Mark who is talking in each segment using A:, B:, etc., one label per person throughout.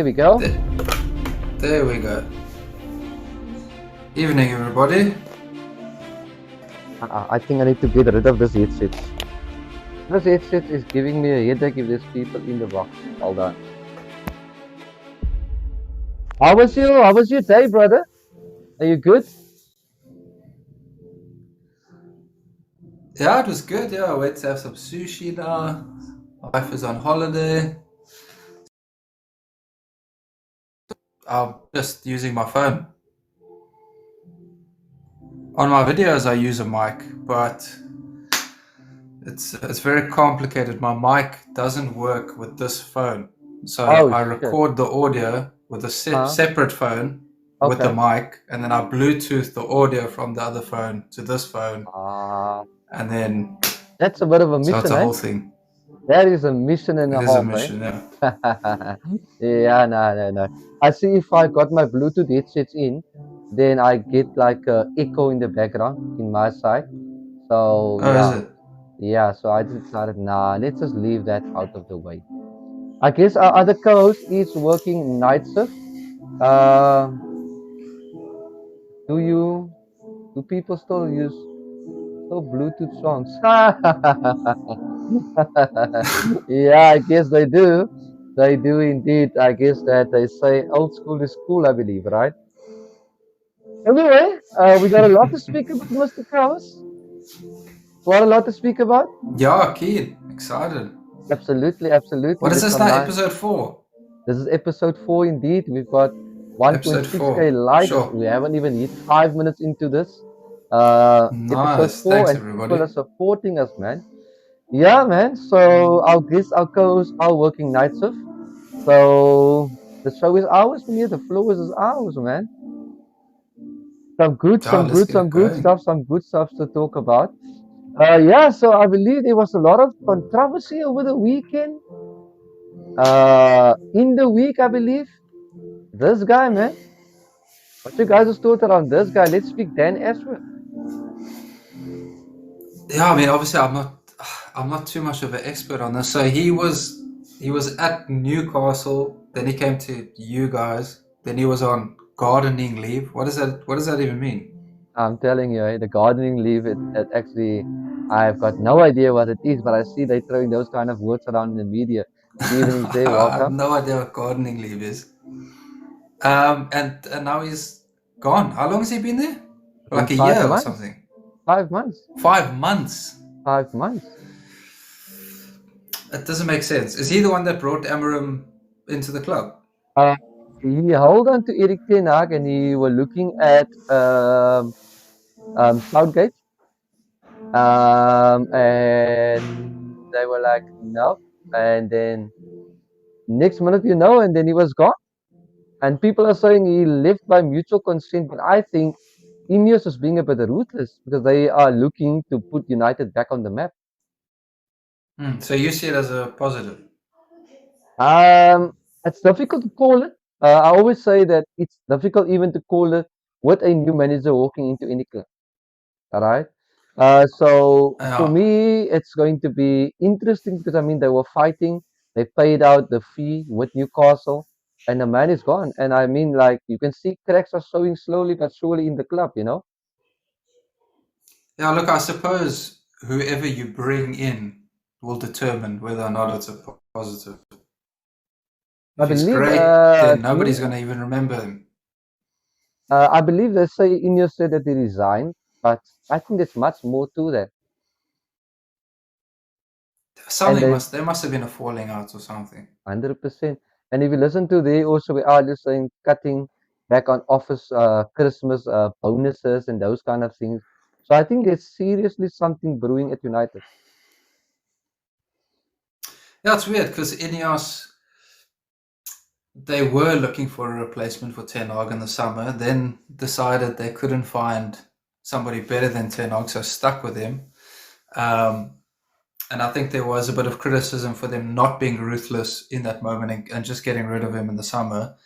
A: Here we go.
B: There we go. Evening, everybody.
A: I think I need to get rid of this headset. This headset is giving me a headache if there's people in the box. Hold on. How was your day, brother? Are you good?
B: Yeah, it was good. Yeah, I went to have some sushi now. My wife is on holiday. I'm just using my phone. On my videos, I use a mic, but it's very complicated. My mic doesn't work with this phone, so
A: Oh
B: I
A: shit.
B: record the audio with a
A: Huh?
B: separate phone with the
A: Okay.
B: mic, and then I Bluetooth the audio from the other phone to this phone,
A: Ah,
B: and then
A: that's a bit of a
B: so it's
A: mission,
B: a
A: eh?
B: whole thing.
A: That is a mission and
B: It
A: a
B: is a
A: half, eh?
B: mission. Yeah.
A: Yeah, no. I see if I got my Bluetooth headsets in, then I get like a echo in the background in my side. So
B: Oh, is
A: yeah.
B: it?
A: Yeah, so I decided, nah, let's just leave that out of the way. I guess our other co-host is working night shift. Uh, do people still Bluetooth songs? Yeah, I guess they do. They do indeed. I guess that they say old school is cool, I believe, right? Anyway, we got a lot to speak about, Mr. Kraus. What a lot to speak about?
B: Yeah, keen, excited.
A: Absolutely.
B: What is
A: There's
B: this
A: some
B: now?
A: nice.
B: Episode 4?
A: This is episode 4 indeed. We've got
B: Episode
A: 1.6K
B: 4.
A: likes.
B: Sure.
A: We haven't even hit 5 minutes into this. Episode
B: Nice.
A: 4,
B: Thanks,
A: and people
B: everybody.
A: are supporting us, man. Yeah, man. So our guests, our co-hosts are working night shift. So the show is ours from here. The floor is ours, man. Some good,
B: Yeah,
A: some
B: let's
A: good,
B: get it
A: some good
B: going.
A: stuff, some good stuff to talk about. Yeah, so I believe there was a lot of controversy over the weekend. In the week, I believe. This guy, man. What you guys' thoughts around this guy? Let's speak Dan Ashworth.
B: Yeah, I mean, obviously, I'm not too much of an expert on this. So he was at Newcastle, then he came to you guys, then he was on gardening leave. What does that even mean?
A: I'm telling you, the gardening leave, it actually, I've got no idea what it is, but I see they throwing those kind of words around in the media. Good evening, sir.
B: I have
A: Welcome.
B: no idea what gardening leave is. And now he's gone. How long has he been there?
A: I
B: Like
A: think
B: a
A: five
B: year or
A: months.
B: something.
A: 5 months.
B: 5 months.
A: 5 months.
B: It doesn't make sense. Is he the one that brought Amarim into the club?
A: Uh, he held on to Eric Ten Hag and he were looking at Southgate. And they were like, no. And then next minute, and then he was gone. And people are saying he left by mutual consent, but I think Ineos is being a bit ruthless because they are looking to put United back on the map.
B: So you see it as a positive.
A: It's difficult to call it. I always say that it's difficult even to call it with a new manager walking into any club. All right. So for
B: Yeah.
A: me, it's going to be interesting because I mean they were fighting. They paid out the fee with Newcastle, and the man is gone. And I mean, like you can see cracks are showing slowly but surely in the club.
B: Yeah, look, I suppose whoever you bring in will determine whether or not it's a positive.
A: I
B: If he's
A: believe.
B: great, then
A: To me,
B: nobody's going to even remember him.
A: I believe they say Ineos said that he resigned, but I think there's much more to that. And
B: Something
A: they
B: there must have been a falling out or something.
A: 100%. And if you listen to they also we are just saying cutting back on office Christmas bonuses and those kind of things. So I think there's seriously something brewing at United.
B: Yeah, it's weird because Ineos, they were looking for a replacement for Ten Hag in the summer, then decided they couldn't find somebody better than Ten Hag, so stuck with him. Um, and I think there was a bit of criticism for them not being ruthless in that moment and just getting rid of him in the summer.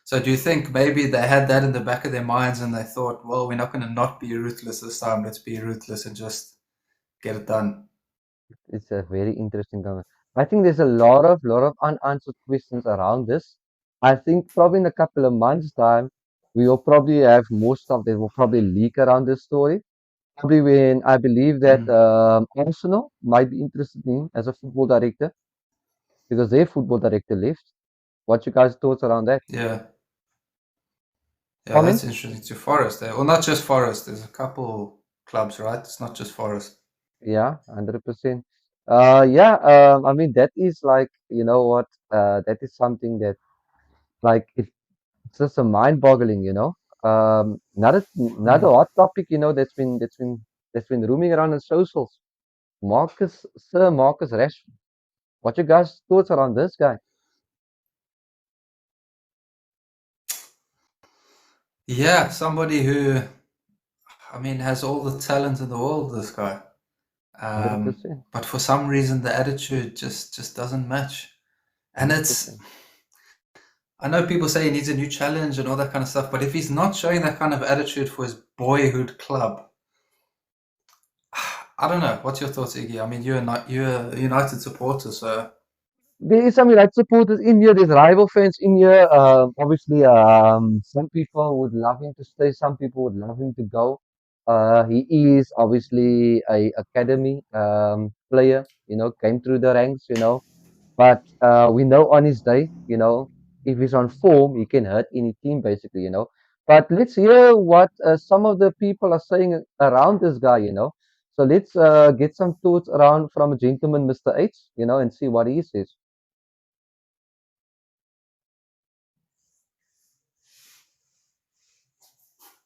B: So do you think maybe they had that in the back of their minds and they thought, well, we're not going to not be ruthless this time. Let's be ruthless and just get it done.
A: It's a very interesting comment. I think there's a lot of unanswered questions around this. I think probably in a couple of months' time, we will probably have more stuff that will probably leak around this story. Probably when I believe that
B: Mm,
A: Arsenal might be interested in him as a football director because their football director left. What's your guys' thoughts around that?
B: yeah, yeah, that's
A: Comments?
B: interesting. To Forest there, well, not just Forest. There's a couple clubs, right? It's not just Forest.
A: Yeah, 100%. Yeah, I mean, that is like, you know what, that is something that, like, it's just a mind-boggling, you know. Another
B: Mm.
A: hot topic, you know, that's been roaming around in socials. Sir Marcus Rashford. What your guys' thoughts around this guy?
B: Yeah, somebody who, I mean, has all the talent in the world. This guy,
A: 100%,
B: but for some reason, the attitude just doesn't match. And it's,
A: 100%.
B: I know people say he needs a new challenge and all that kind of stuff, but if he's not showing that kind of attitude for his boyhood club, I don't know. What's your thoughts, Iggy? I mean, you're a United supporter, so
A: There is some United supporters in here. There's rival fans in here. Obviously, some people would love him to stay. Some people would love him to go. He is obviously a academy player. You know, came through the ranks. You know, but we know on his day, you know, if he's on form, he can hurt any team basically. You know. But let's hear what some of the people are saying around this guy. You know. So let's get some thoughts around from a gentleman, Mr. H. You know, and see what he says.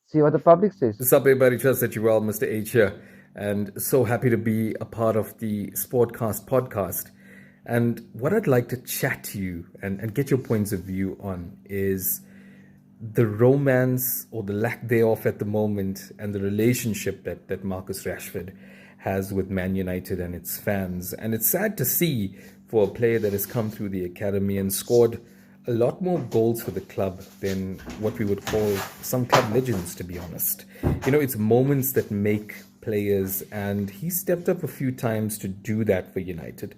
A: See what the public says.
C: What's up, everybody? Trust that you're well, Mr. H here, and so happy to be a part of the Sportcast podcast. And what I'd like to chat to you and get your points of view on is the romance or the lack thereof at the moment and the relationship that Marcus Rashford has with Man United and its fans. And it's sad to see for a player that has come through the academy and scored a lot more goals for the club than what we would call some club legends, to be honest. You know, it's moments that make players, and he stepped up a few times to do that for United.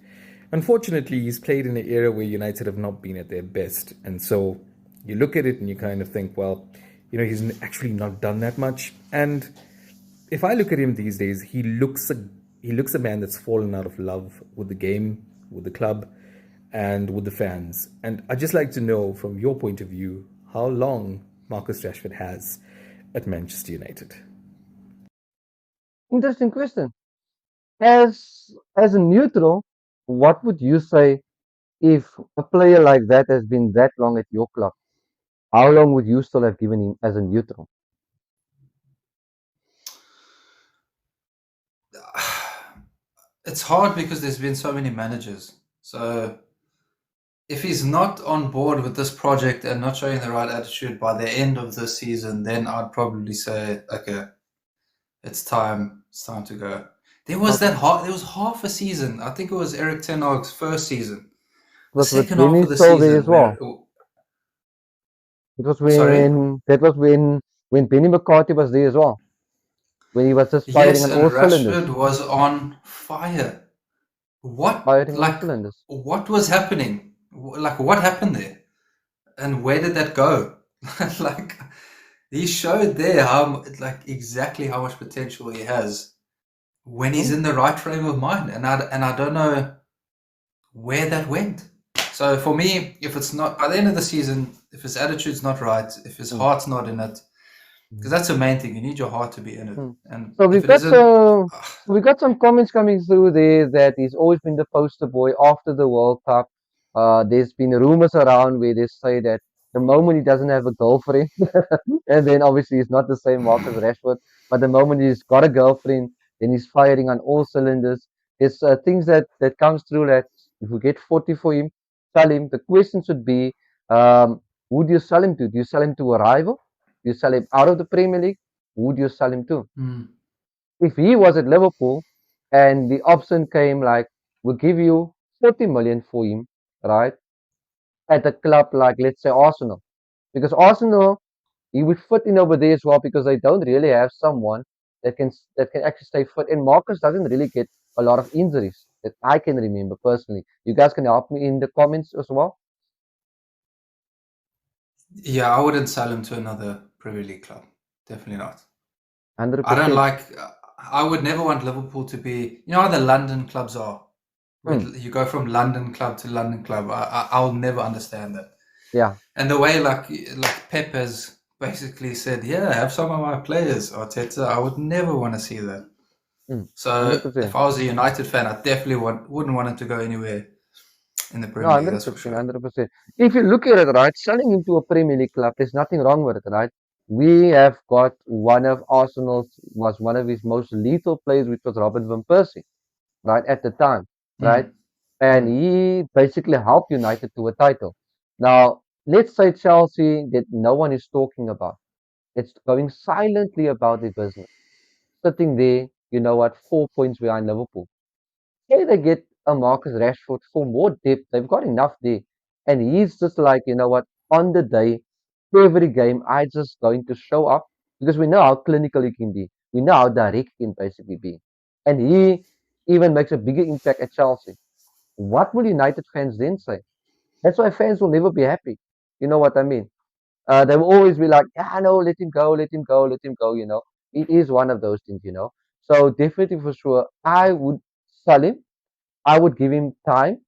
C: Unfortunately, he's played in an era where United have not been at their best, and so you look at it and you kind of think, well, you know, he's actually not done that much. And if I look at him these days, he looks a man that's fallen out of love with the game, with the club, and with the fans. And I'd just like to know, from your point of view, how long Marcus Rashford has at Manchester United.
A: Interesting question. As a neutral, what would you say if a player like that has been that long at your club? How long would you still have given him as a neutral?
B: it's hard because there's been so many managers. So if he's not on board with this project and not showing the right attitude by the end of this season, then I'd probably say, okay, it's time. It's time to go.
A: Okay.
B: There was half a season. I think it was Eric Ten Hag's first season.
A: It
B: The
A: was with
B: second half
A: Benny
B: of the
A: still there as
B: season,
A: well.
B: where
A: It was
B: sorry,
A: when Benny McCarthy was there as well. When he was just firing
B: yes,
A: on
B: and
A: all cylinders.
B: Rashford was on fire. What
A: Firing on all
B: like
A: cylinders.
B: what was happening? Like what happened there? And where did that go? Like he showed there how like exactly how much potential he has when he's
A: Hmm?
B: in the right frame of mind, and I don't know where that went. So for me, if it's not by the end of the season, if his attitude's not right, if his
A: Hmm.
B: heart's not in it, because
A: Hmm.
B: that's the main thing, you need your heart to be in it,
A: Hmm.
B: and
A: So
B: if
A: we've
B: it
A: got
B: isn't,
A: some we got some comments coming through there that he's always been the poster boy after the World Cup. There's been rumors around where they say that the moment he doesn't have a girlfriend, and then obviously he's not the same Marcus Rashford, but the moment he's got a girlfriend, then he's firing on all cylinders. There's things that comes through that if we get 40 for him, sell him. The question should be, who do you sell him to? Do you sell him to a rival? Do you sell him out of the Premier League? Who do you sell him to?
B: mm,
A: If he was at Liverpool and the option came like, we'll give you 40 million for him, right? At a club like, let's say, Arsenal. Because Arsenal, he would fit in over there as well because they don't really have someone that can actually stay fit. And Marcus doesn't really get a lot of injuries that I can remember personally. You guys can help me in the comments as well.
B: Yeah, I wouldn't sell him to another Premier League club. Definitely not. I don't
A: 100%.
B: like. I would never want Liverpool to be. You know how the London clubs are.
A: Hmm.
B: When you go from London club to London club, I'll never understand that.
A: Yeah,
B: And the way like Pep has basically said, yeah, have some of my players, Arteta. I would never want to see that. So if
A: 100%.
B: I was a United fan, I definitely wouldn't want him to go anywhere in the
A: No,
B: Premier League. That's for
A: 100%,
B: sure.
A: 100%. If you look at it, right, selling him to a Premier League club, there's nothing wrong with it, right? We have got one of Arsenal's, was one of his most lethal players, which was Robin van Persie, right, at the time, right?
B: Mm.
A: And
B: Mm.
A: he basically helped United to a title. Now, let's say Chelsea that no one is talking about. It's going silently about their business. Sitting there, you know what, 4 points behind Liverpool. Say they get a Marcus Rashford for more depth. They've got enough there. And he's just like, you know what, on the day, every game, I just going to show up because we know how clinical he can be. We know how direct he can basically be. And he even makes a bigger impact at Chelsea. What will United fans then say? That's why fans will never be happy. You know what I mean? They will always be like, yeah, no, let him go, let him go, let him go, you know. It is one of those things, you know. So definitely for sure, I would sell him. I would give him time,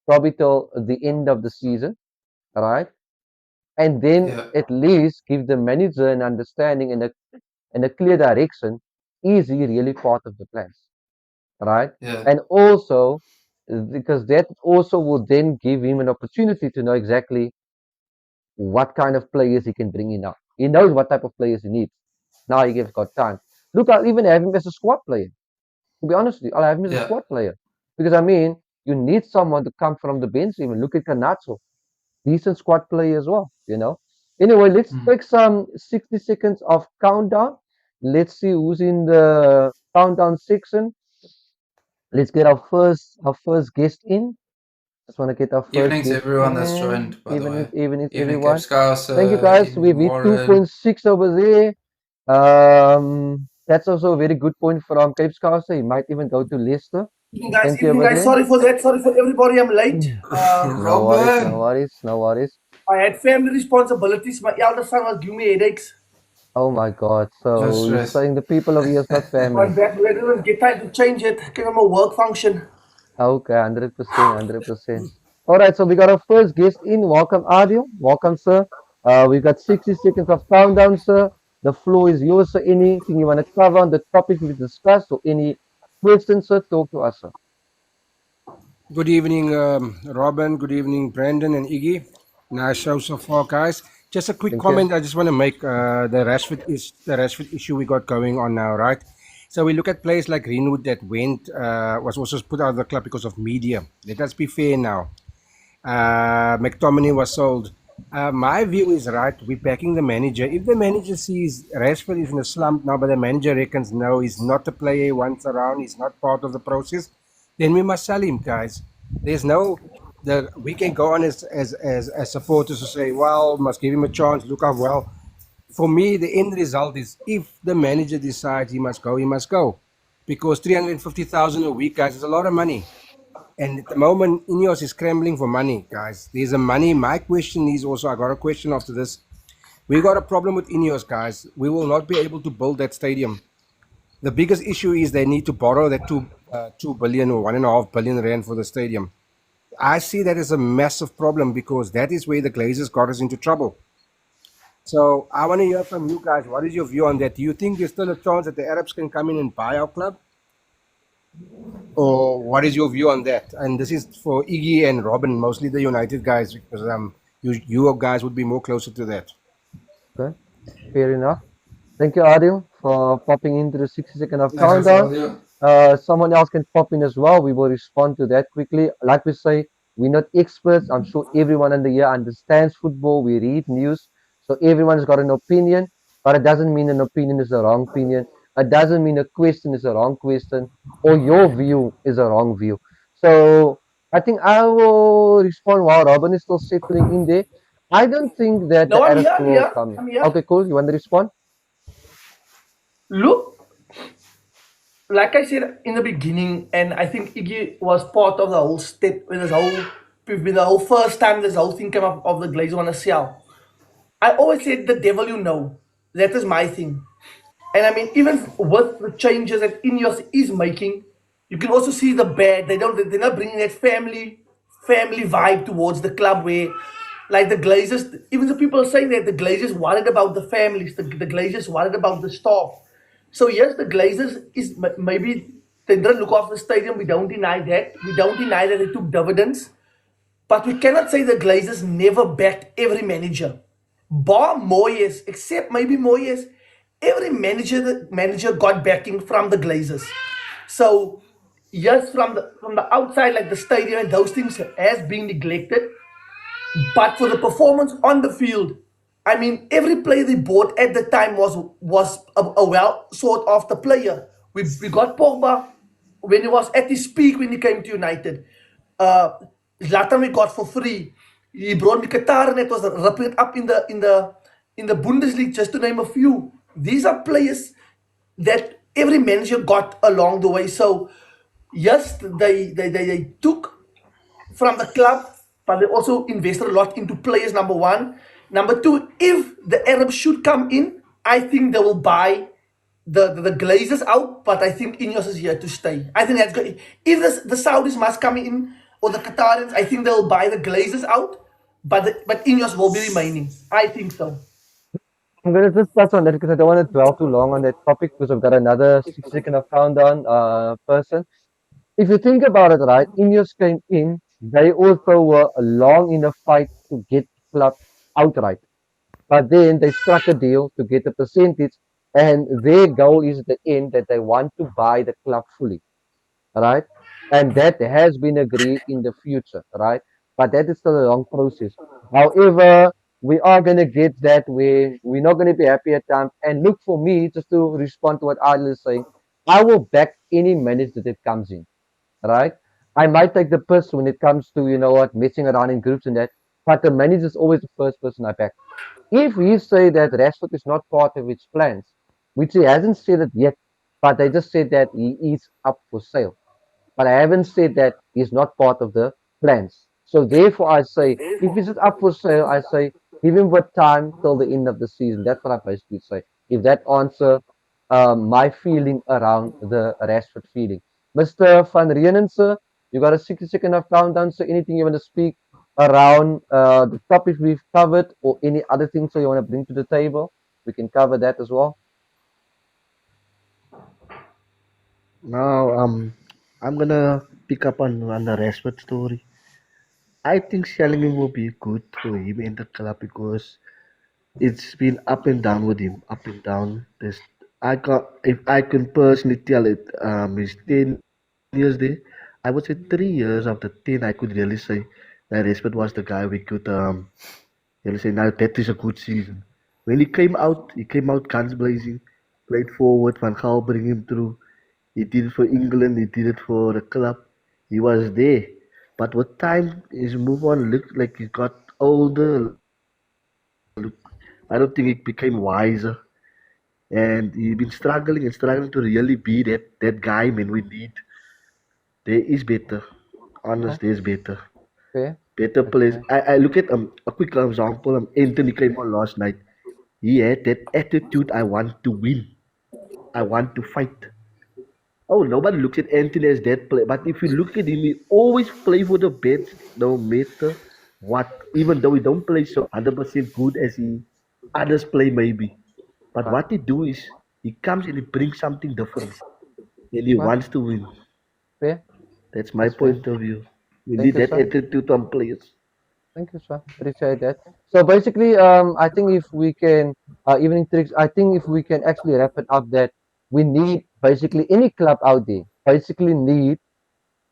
A: probably till the end of the season, all right? And then
B: Yeah.
A: at least give the manager an understanding and a clear direction. Is he really part of the plans, right?
B: Yeah.
A: And also, because that also will then give him an opportunity to know exactly what kind of players he can bring in now. He knows what type of players he needs. Now he gives got time. Look, I'll even have him as a squad player. To be honest with you, I'll have him as a
B: Yeah.
A: squad player. Because I mean, you need someone to come from the bench even. Look at Canacho. Decent squad player as well, you know. Anyway, let's
B: Mm.
A: take some 60 seconds of countdown. Let's see who's in the countdown section. Let's get our first guest in. Just want to get our first
B: Evening to
A: guest
B: everyone that's
A: in.
B: joined, by the
A: Evening,
B: way.
A: evening,
B: Evening, Cape
A: everyone. Thank you
B: Scouser.
A: guys.
B: Evening,
A: We've hit
B: Warren.
A: 2.6 over there. That's also a very good point from Cape Scouser. He might even go to Leicester. Thank you
D: Evening
A: over
D: guys.
A: there.
D: Sorry for that. Sorry for everybody. I'm late.
A: No worries, no
B: Robin.
A: worries, no worries.
D: I had family responsibilities. My eldest son was giving me headaches.
A: Oh my God.
B: No
A: So you're
B: stress.
A: saying the people over here is not
D: So
A: family.
D: I'm back. I didn't get time to change it. Give him a work function.
A: Okay, 100%, 100%. All right, so we got our first guest in. Welcome, Adil. Welcome, sir. We got 60 seconds of countdown, sir. The floor is yours, sir. Anything you want to cover on the topic we discussed or any questions, sir, talk to us, sir.
E: Good evening, Robin. Good evening, Brandon and Iggy. Nice show so far, guys. Just a quick
A: Thank you.
E: comment I just want to make. The Rashford issue we got going on now, right? So we look at players like Greenwood that was also put out of the club because of media. Let us be fair now. McTominay was sold. My view is right. We're backing the manager. If the manager sees Rashford is in a slump now, but the manager reckons no, he's not a player he wants around. He's not part of the process. Then we must sell him, guys. There's no the we can go on as supporters to say, well, must give him a chance. Look how well. For me, the end result is if the manager decides he must go, he must go, because 350,000 a week, guys, is a lot of money. And at the moment, Ineos is scrambling for money, guys. There's a money. My question is also, I got a question after this. We got a problem with Ineos, guys. We will not be able to build that stadium. The biggest issue is they need to borrow that 2 billion or 1.5 billion rand for the stadium. I see that as a massive problem because that is where the Glazers got us into trouble. So I want to hear from you guys. What is your view on that? Do you think there's still a chance that the Arabs can come in and buy our club? Or what is your view on that? And this is for Iggy and Robin, mostly the United guys, because you guys would be more closer to that.
A: Okay, fair enough. Thank you, Adil, for popping into the 60-second of
B: Thanks,
A: countdown.
B: Audio.
A: Someone else can pop in as well. We will respond to that quickly. Like we say, we're not experts. I'm sure everyone in the year understands football. We read news. So everyone's got an opinion, but it doesn't mean an opinion is a wrong opinion. It doesn't mean a question is a wrong question or your view is a wrong view. So I think I will respond while Robin is still settling in there. I don't think that
D: No,
A: the
D: I'm
A: Arabs
D: here. I'm
A: will
D: here.
A: come.
D: I'm here.
A: Okay, cool. You want to respond?
D: Look, like I said in the beginning, and I think Iggy was part of the whole step with this whole, with the whole first time this whole thing came up of the Glazers want to sell. I always said the devil you know. That is my thing. And I mean, even with the changes that Ineos is making, you can also see the bad. They're not bringing that family vibe towards the club where, like the Glazers, even the people are saying that the Glazers worried about the families, the Glazers worried about the staff. So yes, the Glazers is maybe they didn't look after the stadium. We don't deny that. We don't deny that they took dividends. But we cannot say the Glazers never backed every manager. Bar Moyes, except maybe Moyes, every manager got backing from the Glazers. So yes, from the outside, like the stadium and those things has been neglected. But for the performance on the field, I mean, every player they bought at the time was a well sought after player. We got Pogba when he was at his peak when he came to United. Uh, Zlatan we got for free. He brought Mkhitaryan. It was ripping it up in the Bundesliga, just to name a few. These are players that every manager got along the way. So yes, they took from the club, but they also invested a lot into players. Number one, number two. If the Arabs should come in, I think they will buy the Glazers out. But I think Ineos is here to stay. I think that's good. If the Saudis must come in or the Qatarians, I think they'll buy the Glazers out. But Ineos will be remaining. I think so.
A: I'm gonna just touch on that because I don't want to dwell too long on that topic because I've got another 6 second of countdown person. If you think about it, right, Ineos came in, they also were long in a fight to get the club outright. But then they struck a deal to get a percentage, and their goal is at the end that they want to buy the club fully, right? And that has been agreed in the future, right? But that is still a long process. However, we are gonna get that way. We're not gonna be happy at times. And look, for me, just to respond to what Adil is saying, I will back any manager that comes in, right? I might take the piss when it comes to, you know what, messing around in groups and that, but the manager is always the first person I back. If he say that Rashford is not part of his plans, which he hasn't said it yet, but they just said that he is up for sale. But I haven't said that he's not part of the plans. So therefore, I say if he's up for sale, I say give him what time till the end of the season. That's what I basically say. If that answer my feeling around the Rashford feeling, Mr. Van Rienen, sir, you got a 60 second of countdown. So anything you want to speak around the topics we've covered, or any other things so you want to bring to the table, we can cover that as well.
F: Now, I'm gonna pick up on the Rashford story. I think selling him will be good for him in the club because it's been up and down with him, up and down. If I can personally tell it, he's 10 years there. I would say 3 years of the 10, I could really say that Rashford was the guy we could really say now that is a good season. When he came out guns blazing, played forward. Van Gaal bring him through. He did it for England. He did it for the club. He was there. But with time, his move on looked like he got older. I don't think he became wiser. And he's been struggling and struggling to really be that guy, man. We need. There is better.
A: Okay,
F: Honest, there's better.
A: fair.
F: Better
A: That's
F: players.
A: fair.
F: I look at a quick example. Anthony came on last night. He had that attitude. I want to win. I want to fight. Oh, nobody looks at Anthony as that player. But if you look at him, he always play for the bench, no matter what. Even though he don't play so 100% good as he others play maybe. But
A: Right.
F: what he do is he comes and he brings something different, and he
A: Right.
F: wants to win.
A: Fair.
F: That's my
A: That's fair.
F: point of view. We
A: Thank
F: need
A: you,
F: that
A: sir.
F: attitude on players.
A: Thank you, sir. Appreciate that. So basically, I think if we can, evening tricks, I think if we can actually wrap it up that we need basically any club out there basically need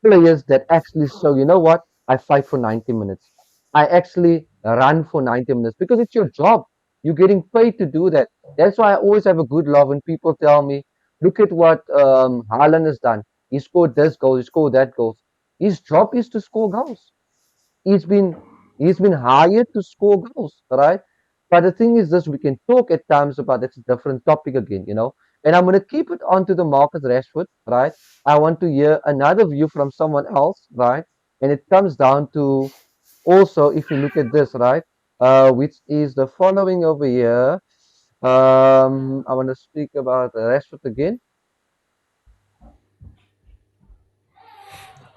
A: players that actually show, you know what, I fight for 90 minutes. I actually run for 90 minutes because it's your job. You're getting paid to do that. That's why I always have a good love when people tell me, look at what Haaland has done. He scored this goal, he scored that goal. His job is to score goals. He's been he's been hired to score goals, right? But the thing is this, we can talk at times about that's a different topic again, you know. And I'm gonna keep it on to the Marcus Rashford, right? I want to hear another view from someone else, right? And it comes down to also if you look at this, right? which is the following over here. I want to speak about Rashford again.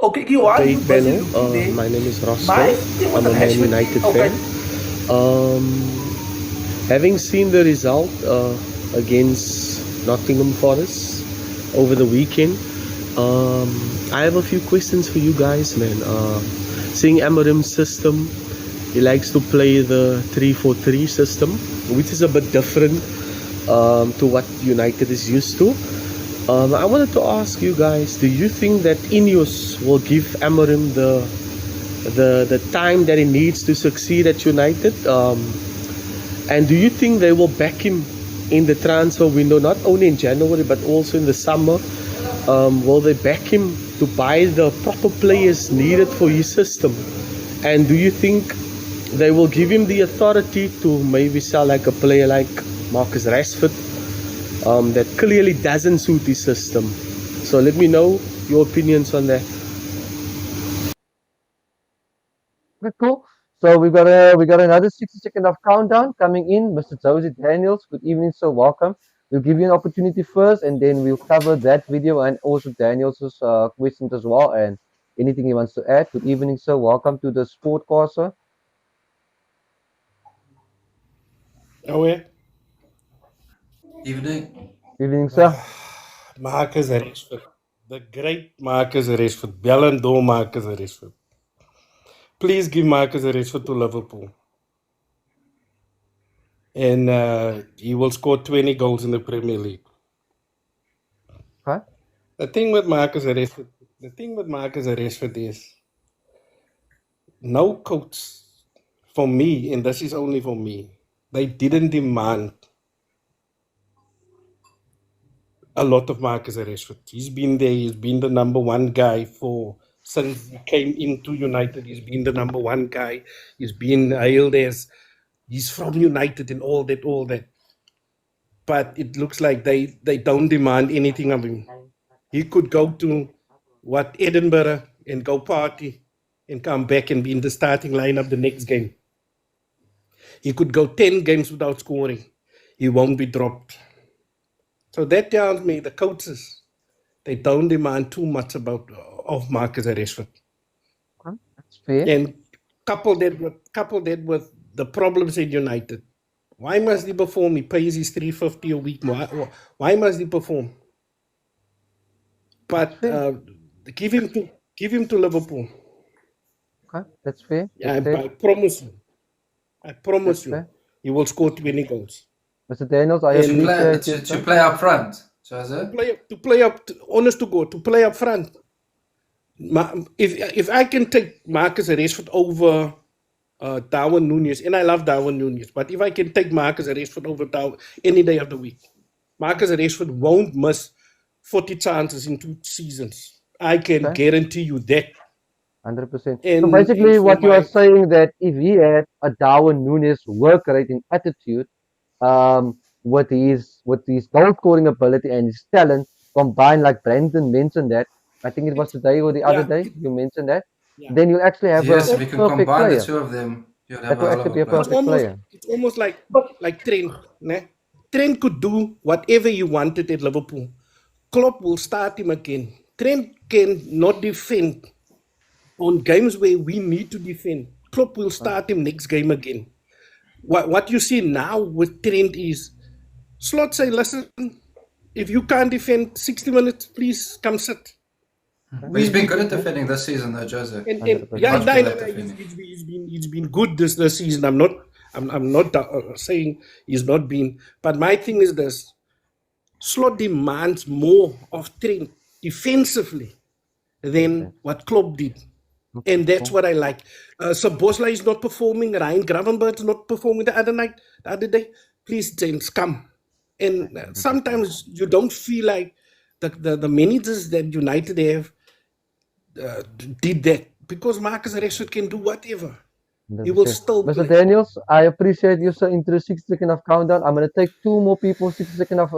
D: Okay, while
G: Great
D: you busy
G: panel.
D: looking there,
G: My name is Roscoe.
D: my thing with
G: I'm a Man
D: Rashford.
G: United
D: Okay,
G: fan. Um, Having seen the result against Nottingham Forest over the weekend, I have a few questions for you guys, man. Seeing Amarim's system, he likes to play the 3-4-3 system, which is a bit different to what United is used to. I wanted to ask you guys, do you think that Ineos will give Amarim the time that he needs to succeed at United? And do you think they will back him in the transfer window, not only in January but also in the summer? Will they back him to buy the proper players needed for his system? And do you think they will give him the authority to maybe sell like a player like Marcus Rashford that clearly doesn't suit his system? So let me know your opinions on that.
A: Okay, cool. So we got another 60 second of countdown coming in. Mr. Josie Daniels, good evening, sir. Welcome. We'll give you an opportunity first, and then we'll cover that video and also Daniels's questions as well, and anything he wants to add. Good evening, sir. Welcome to the Sportcast, sir.
H: Oh, yeah.
B: Evening.
A: Good evening, sir.
H: Marcus Rashford. The great Marcus Rashford. Ballon d'Or Marcus Rashford. Please give Marcus Rashford to Liverpool. And he will score 20 goals in the Premier League.
A: Okay.
H: The thing with Marcus Rashford is no coach for me, and this is only for me, they didn't demand a lot of Marcus Rashford. He's been there. He's been the number one guy since he came into United. He's been the number one guy. He's been hailed as he's from United and all that. But it looks like they don't demand anything of him. He could go to Edinburgh and go party and come back and be in the starting lineup the next game. He could go 10 games without scoring. He won't be dropped. So that tells me the coaches, they don't demand too much of Marcus Rashford.
A: Okay. That's fair.
H: And couple that with the problems in United. Why must he perform? He pays his $350 a week. Why must he perform? But give him to Liverpool.
A: Okay. That's fair.
H: I
A: That's fair.
H: promise you.
A: That's fair.
H: He will score 20 goals.
A: Mr. Daniels, I
H: And
A: appreciate you,
B: To
A: sir.
B: play up front, Jose.
H: To play up front. If I can take Marcus Rashford over Darwin Núñez, and I love Darwin Núñez, but if I can take Marcus Rashford over Darwin any day of the week, Marcus Rashford won't miss 40 chances in 2 seasons. I can
A: Okay.
H: guarantee you that.
A: 100%. So
H: And
A: basically,
H: for
A: what you are
H: my
A: saying that if he had a Darwin Núñez work rate and attitude, with his goal scoring ability and his talent combined, like Brandon mentioned that, I think it was today or the other day you mentioned that,
H: yeah.
A: then you'll actually have
B: Yes,
A: a
B: if you can
A: perfect
B: combine the
A: player.
B: two of them, you'd
A: That
B: have a
A: will
B: hell
A: actually
B: of
A: be
B: a
A: a
B: player.
A: perfect player.
H: It's almost like Trent. Né? Trent could do whatever you wanted at Liverpool. Klopp will start him again. Trent can not defend on games where we need to defend. Klopp will start him next game again. What you see now with Trent is Slot say, listen, if you can't defend 60 minutes, please come sit.
B: But he's been good at defending this season, though, Jose.
H: And
A: 100%.
H: yeah,
B: Much better at defending.
H: he's been good this season. I'm not saying he's not been, but my thing is this: Slot demands more of Trent defensively than what Klopp did, and that's what I like. So Bosla is not performing. Ryan Gravenberg's not performing the other day. Please, James, come. And sometimes you don't feel like the managers that United have did that, because Marcus Rashford can do whatever. He will
A: 100%.
H: still
A: Mr.
H: play.
A: Daniels, I appreciate you, sir, into the 60 second of countdown. I'm going to take 2 more people, 60 second of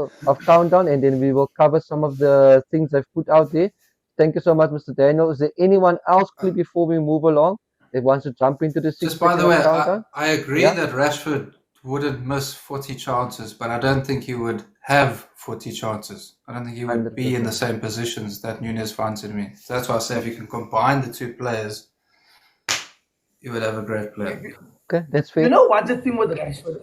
A: countdown, and then we will cover some of the things I've put out there. Thank you so much, Mr. Daniel. Is there anyone else, quickly, before we move along? that wants to jump into the
B: Just by
A: 6
B: the way,
A: second countdown?
B: I agree
A: Yeah.
B: that Rashford wouldn't miss 40 chances, but I don't think he would have 40 chances. I don't think he would be in the
A: 100%.
B: same positions that Nunes finds in me. That's why I say if you can combine the two players, you would have a great player.
A: Okay, that's
D: You
A: fair.
D: know what's the thing with Rashford?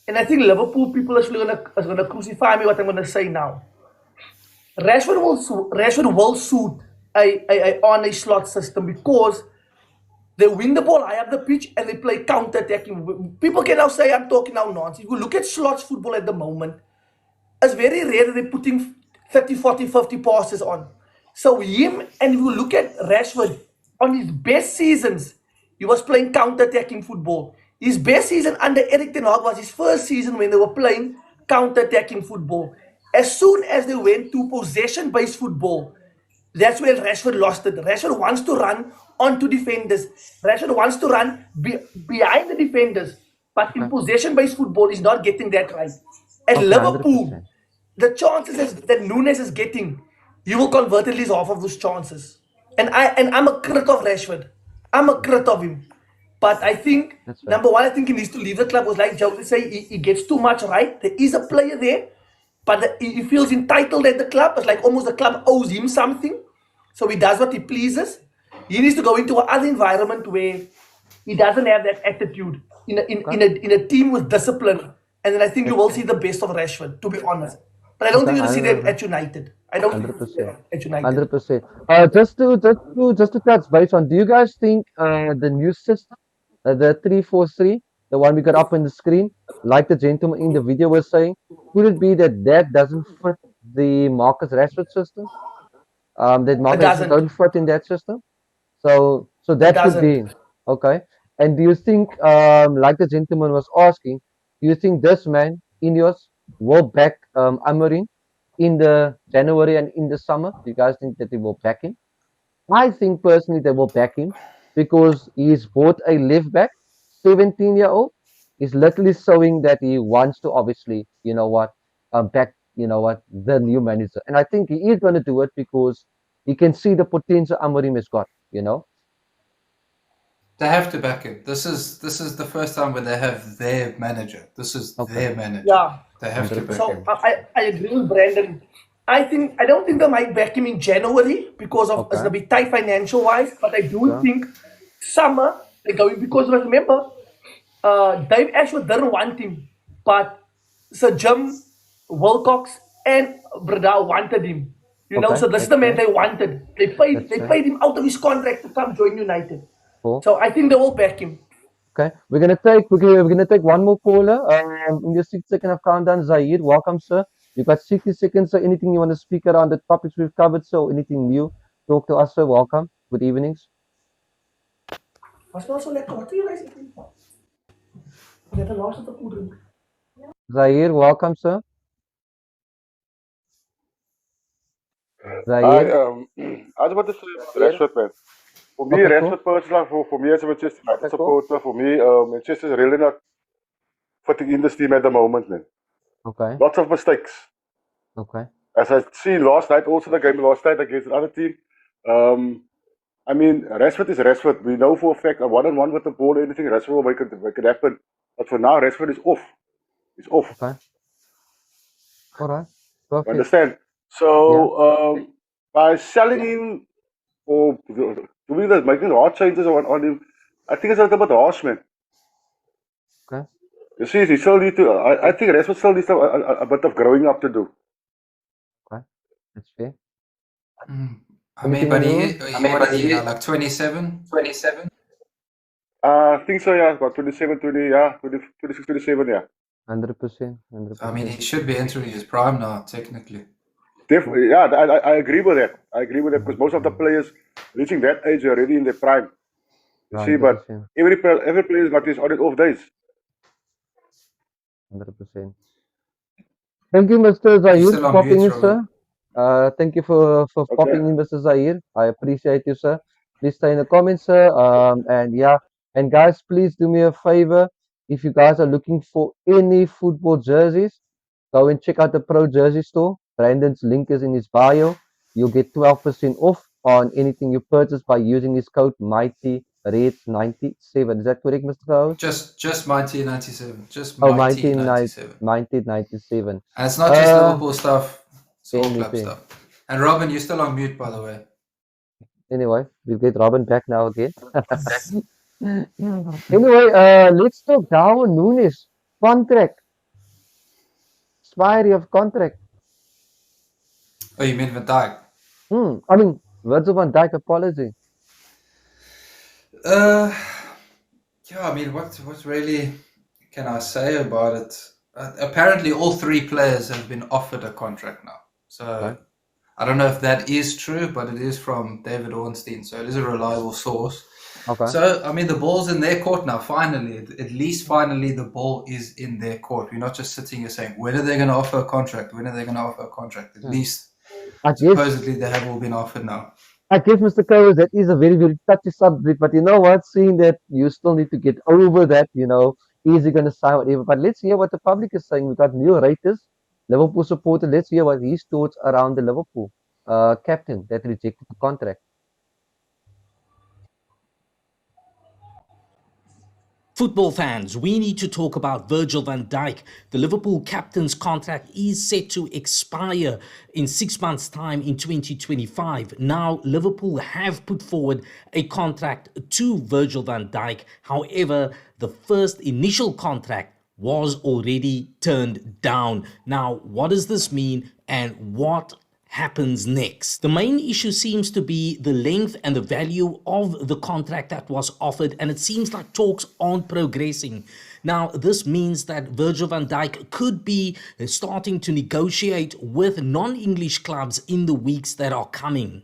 D: And I think Liverpool people are gonna crucify me what I'm gonna say now. Rashford will suit a on a slot system because they win the ball high up the pitch and they play counter-attacking. People can now say I'm talking now nonsense. If you look at slots football at the moment, it's very rare that they're putting 30, 40, 50 passes on. So him, and if you look at Rashford, on his best seasons, he was playing counter-attacking football. His best season under Eric Ten Hag was his first season when they were playing counter-attacking football. As soon as they went to possession-based football, that's where Rashford lost it. Rashford wants to run onto defenders. Rashford wants to run behind the defenders. But in possession-based football, he's not getting that right. At
A: Okay,
D: Liverpool,
A: 100%.
D: the chances that Nunes is getting, you will convert at least half of those chances. And I'm a critic of Rashford. I'm a critic of him. But I think
A: That's fair.
D: number one, I think he needs to leave the club. Was like Joe say, he gets too much right. There is a player there, but he feels entitled at the club. It's like almost the club owes him something. So he does what he pleases. He needs to go into another environment where he doesn't have that attitude in a team with discipline. And then I think you will see the best of Rashford, to be honest. But I don't think you'll see that at United. I don't think you'll see that at United.
A: 100%. Just to touch base on, do you guys think the new system, the 3-4-3, the one we got up on the screen, like the gentleman in the video was saying, could it be that that doesn't fit the Marcus Rashford system? That Marcus Rashford
D: doesn't.
A: don't fit in that system? So that could be
D: doesn't.
A: okay. And do you think, like the gentleman was asking, do you think this man, Ineos, will back Amorim in the January and in the summer? Do you guys think that they will back him? I think personally they will back him because he's bought a left back, 17-year-old. He's literally showing that he wants to obviously, back, the new manager. And I think he is going to do it because he can see the potential Amorim has got,
B: They have to back him. This is the first time where they have their manager. This is their manager.
D: Yeah.
B: They have to back
D: So
B: him.
D: I agree with Brandon. I don't think they might back him in January because of it's gonna be tight financial wise, but I do think summer they're going because remember, Dave Ashworth didn't want him, but Sir Jim Wilcox and Brada wanted him. So this is the man they wanted. They paid him out of his contract to come join United.
A: Cool.
D: So I think they will back him.
A: Okay, we're gonna take one more caller. In the 6 second of countdown, Zahir, welcome, sir. You've got 60 seconds. So anything you want to speak around the topics we've covered? So anything new? Talk to us, sir. Welcome. Good evenings.
D: Was nou so lekker? Wat doen jy guys eet? Net 'n laaste te koel drink.
A: Zahir, welcome, sir.
I: I
A: Zahir,
I: I was about to say Rashford, man. For me,
A: Okay, cool.
I: Rashford personally, for me as a Manchester United
A: Okay, cool.
I: supporter, for me, Manchester is really not fitting in this team at the moment, man.
A: Okay,
I: Lots of mistakes.
A: okay,
I: As I see last night, also the game last night against another team. I mean, Rashford is Rashford. We know for a fact a one-on-one with the ball, anything Rashford will make it happen. But for now, Rashford is off. He's off.
A: okay. All right,
I: You
A: perfect.
I: understand? So by selling him or doing that, making hard changes on him, I think it's a little bit harsh, man.
A: Okay,
I: You see, he still need to. I think Rashford still needs a bit of growing up to do.
A: okay. That's fair.
B: I mean,
A: Anything
B: but
A: on
B: he,
A: your
B: what is he now, like 27? 27?
I: I think so, yeah. About 27, 20, yeah, 26, 27, yeah.
A: 100%,
B: I mean,
A: 100%.
B: he should be entering his prime now, technically.
I: Definitely, yeah. I agree with that. I agree with that because most of the players reaching that age are already in their prime. You see, but
A: 100%,
I: every player has got his on and off days.
A: 100%. Thank you, Mr.
B: He's
A: Zahir,
B: still
A: for
B: on
A: popping
B: mute,
A: in, sir. Thank you for
I: Okay.
A: popping in, Mr. Zahir. I appreciate you, sir. Please stay in the comments, sir. And guys, please do me a favor. If you guys are looking for any football jerseys, go and check out the Pro Jersey store. Brandon's link is in his bio. You'll get 12% off on anything you purchase by using his code Reds 97. Is that correct, Mr. Kraus?
B: Just 1997. Just
A: Oh,
B: 1997.
A: 1997.
B: And it's not just Liverpool stuff, it's all club
A: anything.
B: stuff. And Robin, you're still on mute, by the way.
A: Anyway, we'll get Robin back now again. Anyway, let's talk Darwin Nunes contract. Expiry of contract.
B: Oh, you mean Van Dijk?
A: I mean, Virgil van Dijk, apology.
B: Yeah, I mean, what really can I say about it? Apparently, all three players have been offered a contract now. So
A: Okay.
B: I don't know if that is true, but it is from David Ornstein, so it is a reliable source.
A: Okay.
B: So, I mean, the ball's in their court now, finally. At least finally the ball is in their court. We're not just sitting here saying, when are they going to offer a contract? When are they going to offer a contract? At least,
A: I guess,
B: supposedly, they have all been offered now.
A: I guess, Mr. Covers, that is a very, very touchy subject. But you know what? Seeing that you still need to get over that, is he going to sign whatever? But let's hear what the public is saying. We've got Neil Reuters, Liverpool supporter. Let's hear what his thoughts around the Liverpool captain that rejected the contract.
J: Football fans, we need to talk about Virgil van Dijk. The Liverpool captain's contract is set to expire in 6 months' time in 2025. Now, Liverpool have put forward a contract to Virgil van Dijk. However, the first initial contract was already turned down. Now, what does this mean and what happens next? The main issue seems to be the length and the value of the contract that was offered, and it seems like talks aren't progressing. Now, this means that Virgil van Dijk could be starting to negotiate with non-English clubs in the weeks that are coming.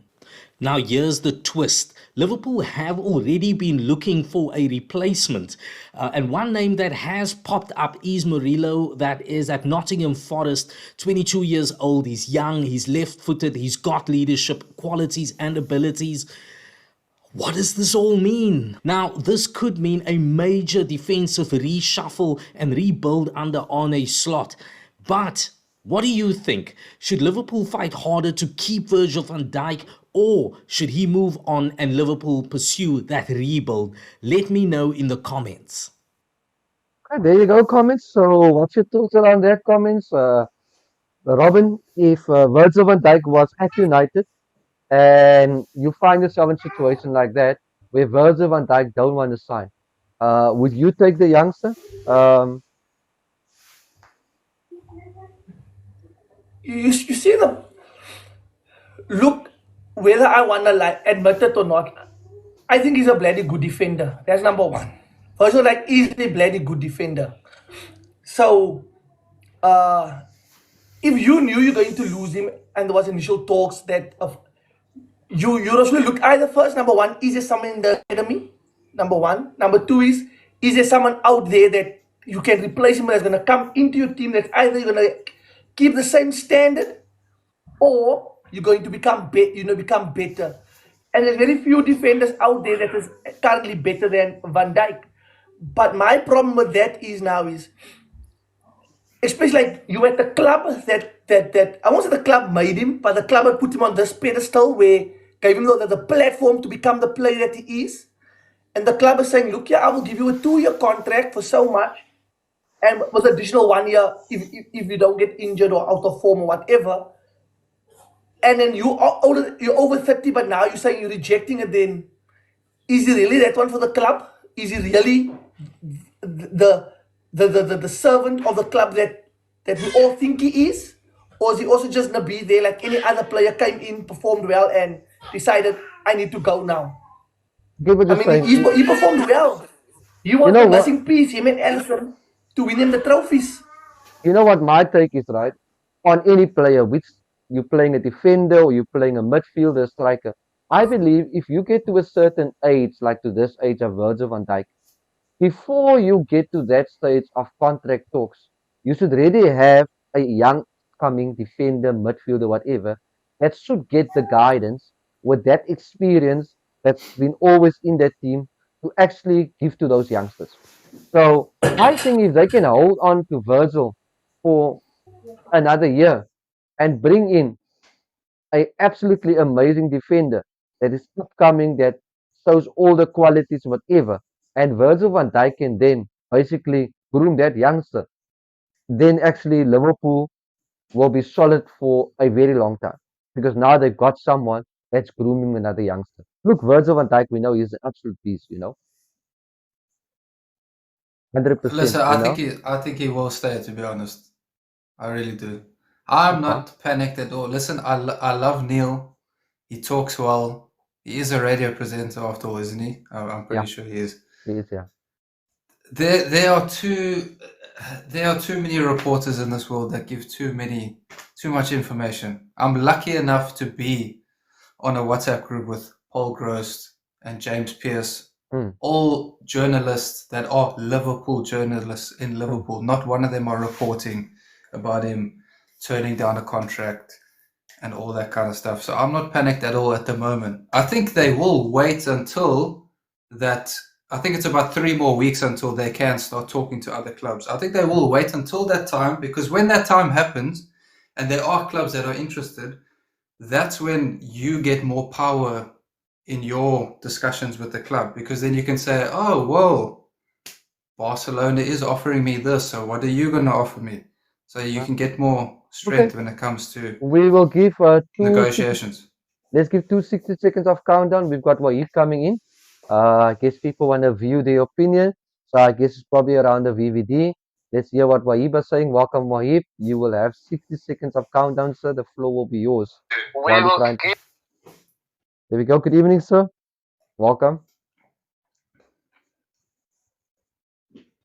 J: Now, here's the twist. Liverpool have already been looking for a replacement. And one name that has popped up is Murillo, that is at Nottingham Forest, 22 years old. He's young, he's left-footed, he's got leadership qualities and abilities. What does this all mean? Now, this could mean a major defensive reshuffle and rebuild under Arne Slot. But what do you think? Should Liverpool fight harder to keep Virgil van Dijk, or should he move on and Liverpool pursue that rebuild? Let me know in the comments.
A: Okay, there you go, comments. So what's your thoughts around that, comments? Robin, if Virgil van Dijk was at United and you find yourself in a situation like that where Virgil van Dijk don't want to sign, would you take the youngster?
D: You see look, whether I want to admit it or not, I think he's a bloody good defender. That's number one. Virgil like is a bloody good defender. So if you knew you're going to lose him and there was initial talks that of you also look either first, number one, is there someone in the academy? Number one. Number two is there someone out there that you can replace him that's gonna come into your team that's either gonna keep the same standard or you're going to become better. And there's very few defenders out there that is currently better than Van Dijk. But my problem with that is especially like you at the club that I won't say the club made him, but the club had put him on this pedestal where gave him the platform to become the player that he is. And the club is saying, look here, I will give you a 2-year contract for so much, and with additional 1 year if you don't get injured or out of form or whatever. And then you're over 30, but now you're saying you're rejecting it. Then is he really that one for the club? Is he really the servant of the club that we all think he is? Or is he also just gonna be there like any other player, came in, performed well, and decided I need to go now?
A: Give it
D: I
A: a
D: mean,
A: say.
D: he performed well. He was the missing piece, him and Alisson, to win him the trophies.
A: You know what my take is, right? On any player, which you're playing a defender or you're playing a midfielder, striker. I believe if you get to a certain age, like to this age of Virgil van Dijk, before you get to that stage of contract talks, you should really have a young coming defender, midfielder, whatever, that should get the guidance with that experience that's been always in that team to actually give to those youngsters. So I think if they can hold on to Virgil for another year and bring in a absolutely amazing defender that is upcoming, that shows all the qualities, whatever. And Virgil van Dijk can then basically groom that youngster. Then actually Liverpool will be solid for a very long time because now they've got someone that's grooming another youngster. Look, Virgil van Dijk, we know he's an absolute beast, 100%,
B: Listen, I think he will stay. To be honest, I really do. I'm
A: Okay.
B: not panicked at all. Listen, I love Neil. He talks well. He is a radio presenter after all, isn't he? I'm pretty
A: Yeah.
B: sure he is.
A: He is, yeah.
B: There are too many reporters in this world that give too much information. I'm lucky enough to be on a WhatsApp group with Paul Gross and James Pearce, all journalists that are Liverpool journalists in Liverpool. Not one of them are reporting about him turning down a contract and all that kind of stuff. So I'm not panicked at all at the moment. I think they will wait until that. I think it's about 3 more weeks until they can start talking to other clubs. I think they will wait until that time, because when that time happens and there are clubs that are interested, that's when you get more power in your discussions with the club, because then you can say, oh, well, Barcelona is offering me this, so what are you going to offer me? So you can get more strength when it comes to
A: We will give
B: negotiations.
A: Let's give 60 seconds of countdown. We've got Wahid coming in. I guess people want to view their opinion. So I guess it's probably around the VVD. Let's hear what Wahib is saying. Welcome, Wahib. You will have 60 seconds of countdown, sir. The floor will be yours. There we go. Good evening, sir. Welcome.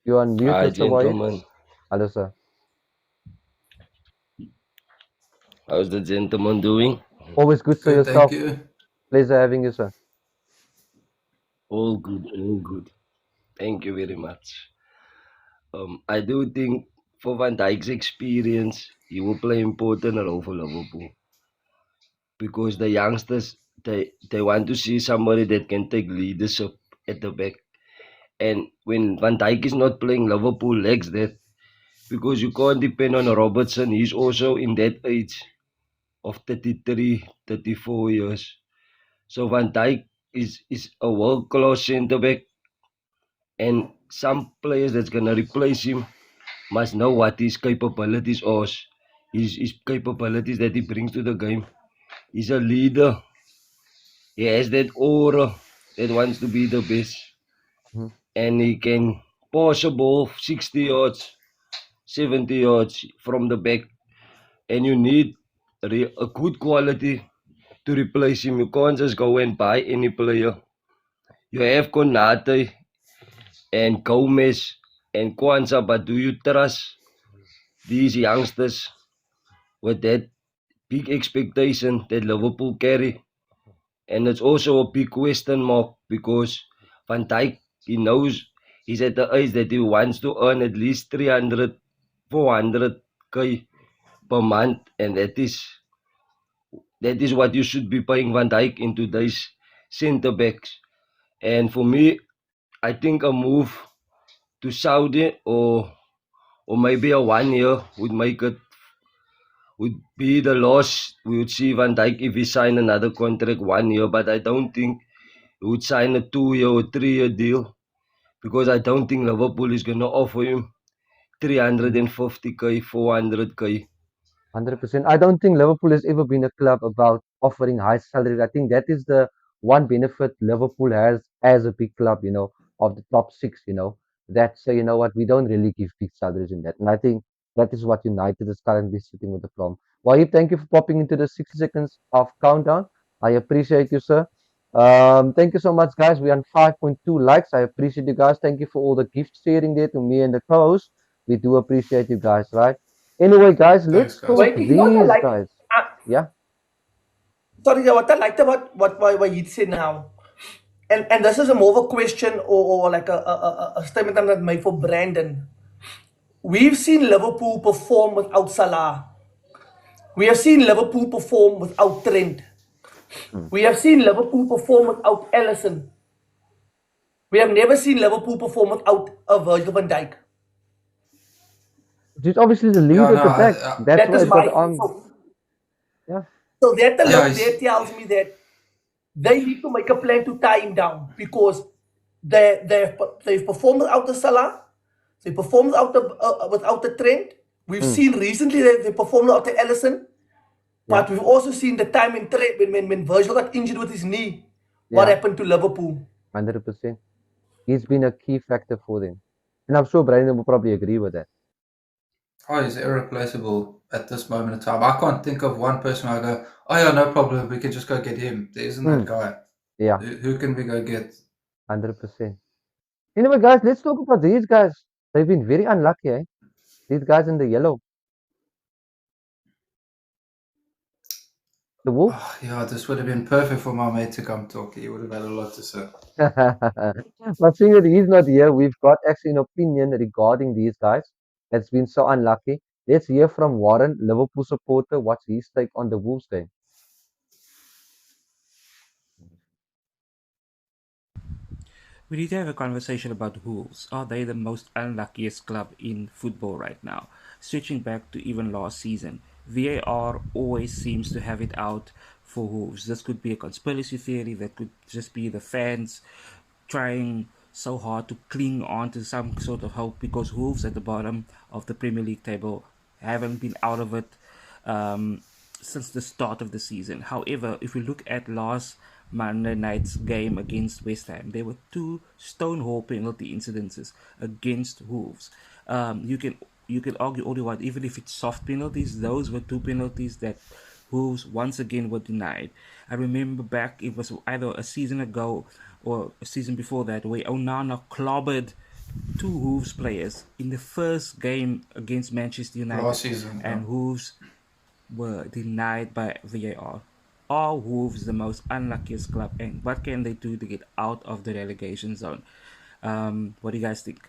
A: You're on mute,
K: Hi,
A: Mr. Wahib.
K: gentlemen.
A: Hello, sir.
K: How's the gentleman doing?
A: Always good, sir.
B: Good,
A: Yourself.
B: thank you.
A: Pleasure having you, sir.
K: All good, all good. Thank you very much. I do think for Van Dijk's experience, he will play an important role for Liverpool, because the youngsters, they want to see somebody that can take leadership at the back. And when Van Dijk is not playing, Liverpool lacks that, because you can't depend on Robertson. He's also in that age of 33, 34 years. So Van Dijk is a world-class centre-back, and some players that's going to replace him must know what his capabilities are, his capabilities that he brings to the game. He's a leader. He has that aura that wants to be the best. And he can pass a ball 60 yards, 70 yards from the back. And you need a good quality to replace him. You can't just go and buy any player. You have Konate and Gomez and Kwanzaa, but do you trust these youngsters with that big expectation that Liverpool carry? And it's also a big question mark, because Van Dijk, he knows he's at the age that he wants to earn at least 300, 400k per month, and that is what you should be paying Van Dijk in today's centre backs. And for me, I think a move to Saudi or maybe a 1 year would be the loss. We would see Van Dijk if he sign another contract 1 year, but I don't think he would sign a 2-year or 3-year deal, because I don't think Liverpool is going to offer him 350k, 400k.
A: 100%. I don't think Liverpool has ever been a club about offering high salaries. I think that is the one benefit Liverpool has as a big club, of the top 6, That's, what, we don't really give big salaries in that. And I think that is what United is currently sitting with the problem. Wahib, thank you for popping into the 60 seconds of countdown. I appreciate you, sir. Thank you so much, guys. We're on 5.2 likes. I appreciate you guys. Thank you for all the gift sharing there to me and the co-host. We do appreciate you guys, right? Anyway, guys, let's
B: guys.
A: talk
D: Wait,
A: these
D: you know what I like?
A: guys. Yeah.
D: Sorry, what I liked about what you said now, and this is a more of a question or like a statement I'm going to make for Brandon. We've seen Liverpool perform without Salah. We have seen Liverpool perform without Trent. We have seen Liverpool perform without Alisson. We have never seen Liverpool perform without a Virgil van Dijk.
A: Just obviously the lead
B: Yeah,
A: at the
B: no,
A: back. That's
D: That
A: why
D: is
A: it's got
D: my
A: on. Yeah.
D: so that alone
B: he's-
D: there tells me that They need to make a plan to tie him down because they've performed without the Salah, they performed without the Trent. We've
A: Mm.
D: seen recently that they performed without the Ellison,
A: Yeah.
D: but we've also seen the time in Trent when Virgil got injured with his knee. What
A: Yeah.
D: happened to Liverpool?
A: 100%. He's been a key factor for them. And I'm sure Brandon will probably agree with that.
B: Oh, he's irreplaceable at this moment in time. I can't think of one person where I go, oh yeah, no problem, we can just go get him. There isn't that guy.
A: Yeah,
B: Who can we go get?
A: 100%. Anyway, guys, let's talk about these guys. They've been very unlucky, eh? These guys in the yellow. The Wolves.
B: Oh, yeah, this would have been perfect for my mate to come talk. He would have had a lot to say.
A: But seeing that he's not here, we've got actually an opinion regarding these guys that's been so unlucky. Let's hear from Warren, Liverpool supporter. What's his take on the Wolves game?
L: We need to have a conversation about Wolves. Are they the most unluckiest club in football right now? Switching back to even last season, VAR always seems to have it out for Wolves. This could be a conspiracy theory, that could just be the fans trying so hard to cling on to some sort of hope because Wolves at the bottom of the Premier League table haven't been out of it since the start of the season. However, if we look at last Monday night's game against West Ham, there were two Stonehall penalty incidences against Wolves. You can argue all you want, even if it's soft penalties. Those were two penalties that Wolves once again were denied. I remember back, it was either a season ago or a season before that, where Onana clobbered two Wolves players in the first game against Manchester United,
B: Last season.
L: and Wolves were denied by VAR. Are Wolves the most unluckiest club, and what can they do to get out of the relegation zone? What do you guys think?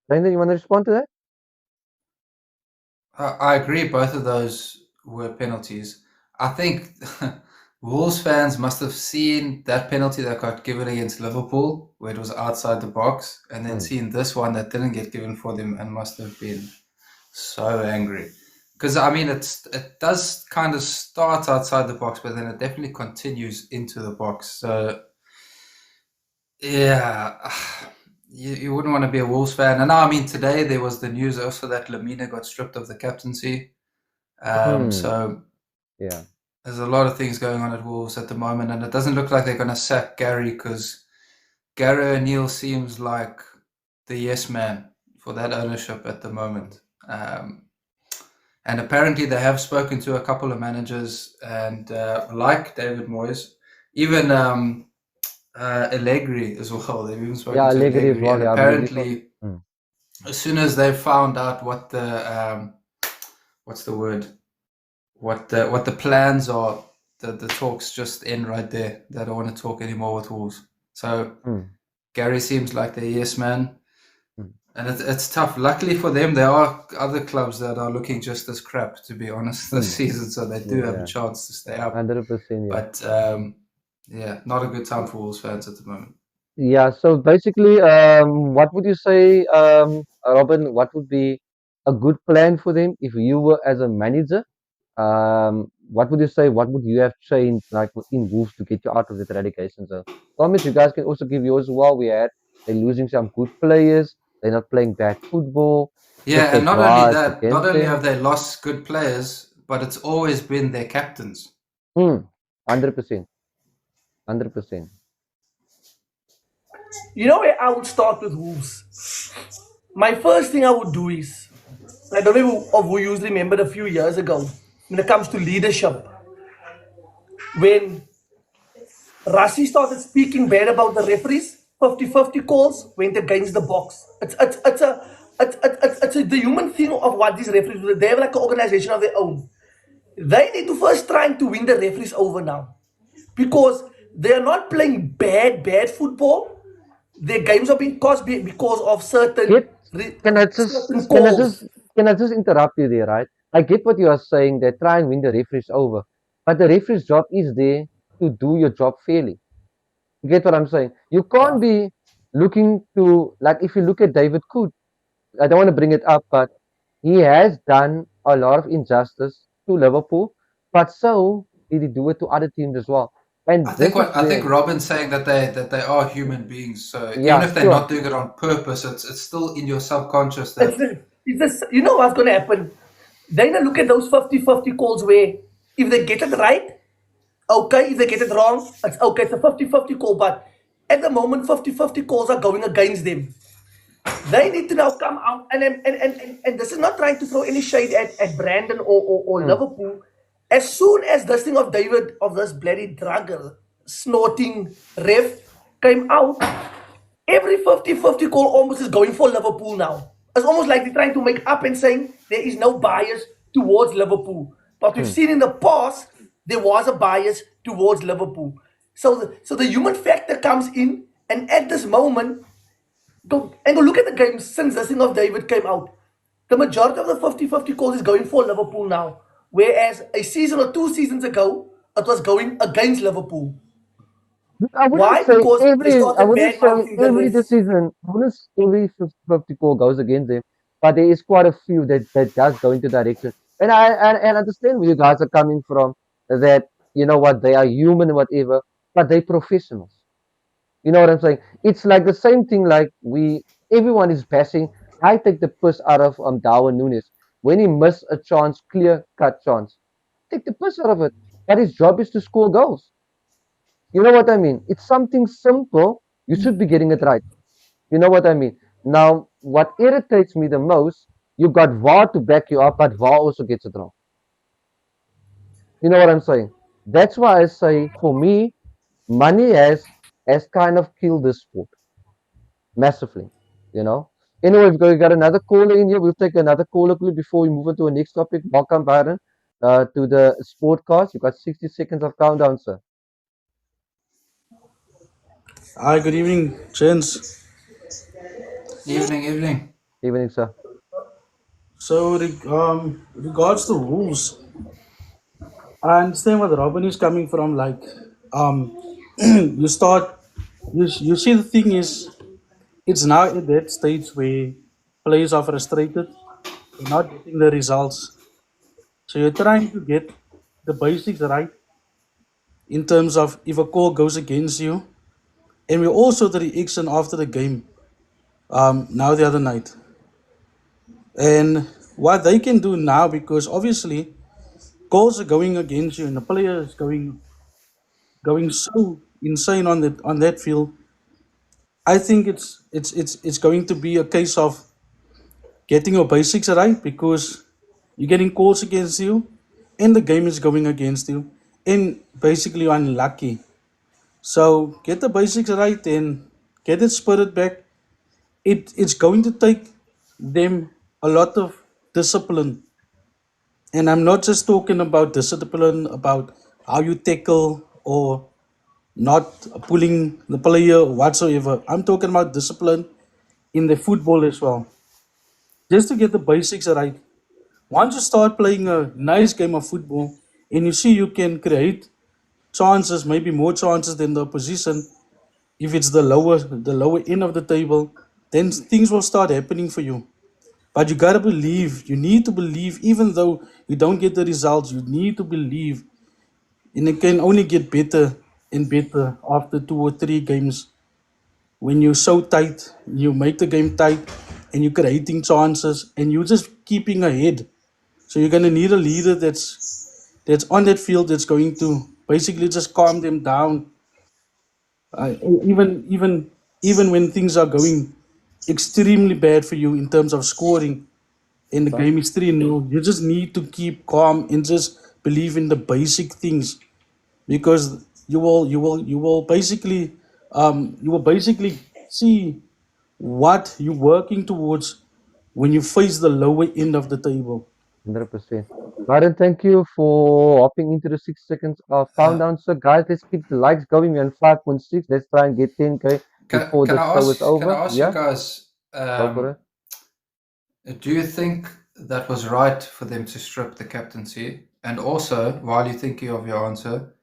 A: Brandon, you want to respond to that?
B: I agree. Both of those were penalties. I think Wolves fans must have seen that penalty that got given against Liverpool, where it was outside the box, and then seen this one that didn't get given for them, and must have been so angry. Because I mean, it does kind of start outside the box, but then it definitely continues into the box. So yeah, you wouldn't want to be a Wolves fan. And now, I mean, today there was the news also that Lamina got stripped of the captaincy. So
A: Yeah.
B: there's a lot of things going on at Wolves at the moment, and it doesn't look like they're going to sack Gary, because Gary O'Neill seems like the yes man for that ownership at the moment. And apparently they have spoken to a couple of managers, and like David Moyes, even Allegri as well. They've even spoken
A: Yeah,
B: to
A: Allegri as well.
B: and
A: Yeah,
B: apparently,
A: Mm.
B: as soon as they found out what the what's the word, what the plans are, the talks just end right there. They don't want to talk anymore with Wolves. So
A: Mm.
B: Gary seems like the yes man.
A: Mm.
B: And it's tough. Luckily for them, there are other clubs that are looking just as crap, to be honest, this season. So they do have
A: Yeah.
B: a chance to stay up.
A: 100%. Yeah.
B: But yeah, not a good time for Wolves fans at the moment.
A: Yeah. So basically, what would you say, Robin? What would be a good plan for them if you were as a manager? What would you say? What would you have changed, like in Wolves, to get you out of the relegation zone? Comments, you guys can also give yours as well. They're losing some good players. They're not playing bad football.
B: Yeah,
A: the
B: and not only
A: grass
B: that,
A: against
B: not only
A: them.
B: have they lost good players, but it's always been their captains.
A: 100%. 100%.
D: You know where I would start with Wolves? My first thing I would do is, I don't know if we usually remember a few years ago, when it comes to leadership, when Rassi started speaking bad about the referees, 50-50 calls went against the box. It's the human thing of what these referees do. They have like an organization of their own. They need to first try to win the referees over now, because they are not playing bad football. Their games are being caused because of certain
A: Can I
D: calls.
A: just interrupt you there, right? I get what you are saying. They try and win the referees over, but the referee's job is there to do your job fairly. You get what I'm saying? You can't be looking to, like, if you look at David Coot, I don't want to bring it up, but he has done a lot of injustice to Liverpool, but so did he do it to other teams as well. And this is
B: I think
A: where,
B: Robin's saying that they are human beings. So even
A: yeah,
B: if they're
A: sure.
B: not doing it on purpose, it's still in your subconscious
D: It's
B: that
D: the, it's this, you know what's going to happen? They're going to look at those 50-50 calls where if they get it right, okay. If they get it wrong, it's okay. It's a 50-50 call. But at the moment, 50-50 calls are going against them. They need to now come out. And this is not trying to throw any shade at Brandon or
A: Mm.
D: Liverpool. As soon as this thing of David, of this bloody drugger, snorting ref came out, every 50-50 call almost is going for Liverpool now. It's almost like they're trying to make up and saying there is no bias towards Liverpool. But we've
A: Mm.
D: seen in the past there was a bias towards Liverpool. So the human factor comes in, and at this moment, go look at the game since this thing of David came out. The majority of the 50-50 calls is going for Liverpool now. Whereas a season or 2 seasons ago, it was going against Liverpool.
A: I wouldn't
D: Why?
A: say
D: Because they
A: every, I
D: started
A: wouldn't
D: bad
A: say
D: mouthing the
A: every
D: ref.
A: decision, I wouldn't say every 50 call goes against them, but there is quite a few that does go into direction. And I understand where you guys are coming from, that, you know what, they are human, whatever, but they professionals. You know what I'm saying? It's like the same thing like everyone is bashing. I take the piss out of Darwin Nunes when he missed a chance, clear cut chance. Take the piss out of it. But his job is to score goals. You know what I mean? It's something simple. You should be getting it right. You know what I mean? Now, what irritates me the most, you got VAR to back you up, but VAR also gets it wrong. You know what I'm saying? That's why I say, for me, money has kind of killed this sport massively. You know. Anyway, we got another caller in here. We'll take another caller quickly before we move on to our next topic. Welcome, Byron, to the Sportcast. You got 60 seconds of countdown, sir.
M: Hi, good evening, gents.
B: evening.
A: Evening, sir.
M: So, regards to rules, I understand what Robin is coming from. Like, you start, you see, the thing is, it's now at that stage where players are frustrated, they're not getting the results. So you're trying to get the basics right in terms of if a call goes against you, and we also the reaction after the game. Now the other night. And what they can do now, because obviously goals are going against you and the player is going so insane on that field. I think it's going to be a case of getting your basics right, because you're getting calls against you and the game is going against you and basically you're unlucky. So get the basics right and get that spirit back. It's going to take them a lot of discipline. And I'm not just talking about discipline, about how you tackle or not pulling the player whatsoever. I'm talking about discipline in the football as well. Just to get the basics right. Once you start playing a nice game of football and you see you can create chances, maybe more chances than the opposition, if it's the lower end of the table, then things will start happening for you. But you gotta believe. You need to believe, even though you don't get the results. You need to believe, and it can only get better and better after 2 or 3 games. When you're so tight, you make the game tight, and you're creating chances, and you're just keeping ahead. So you're gonna need a leader that's on that field, that's going to basically just calm them down. Even when things are going extremely bad for you in terms of scoring, and the game is 3-0, you just need to keep calm and just believe in the basic things, because you will basically see what you're working towards when you face the lower end of the table.
A: 100%. Byron, thank you for hopping into the 6 seconds of countdown, sir. Guys, let's keep the likes going. We're on 5.6. Let's try and get 10K before
B: Can
A: the show is
B: I
A: over.
B: ask you
A: Yeah,
B: guys,
A: go for it.
B: do you think that was right for them to strip the captaincy? And also, while you're thinking of your answer,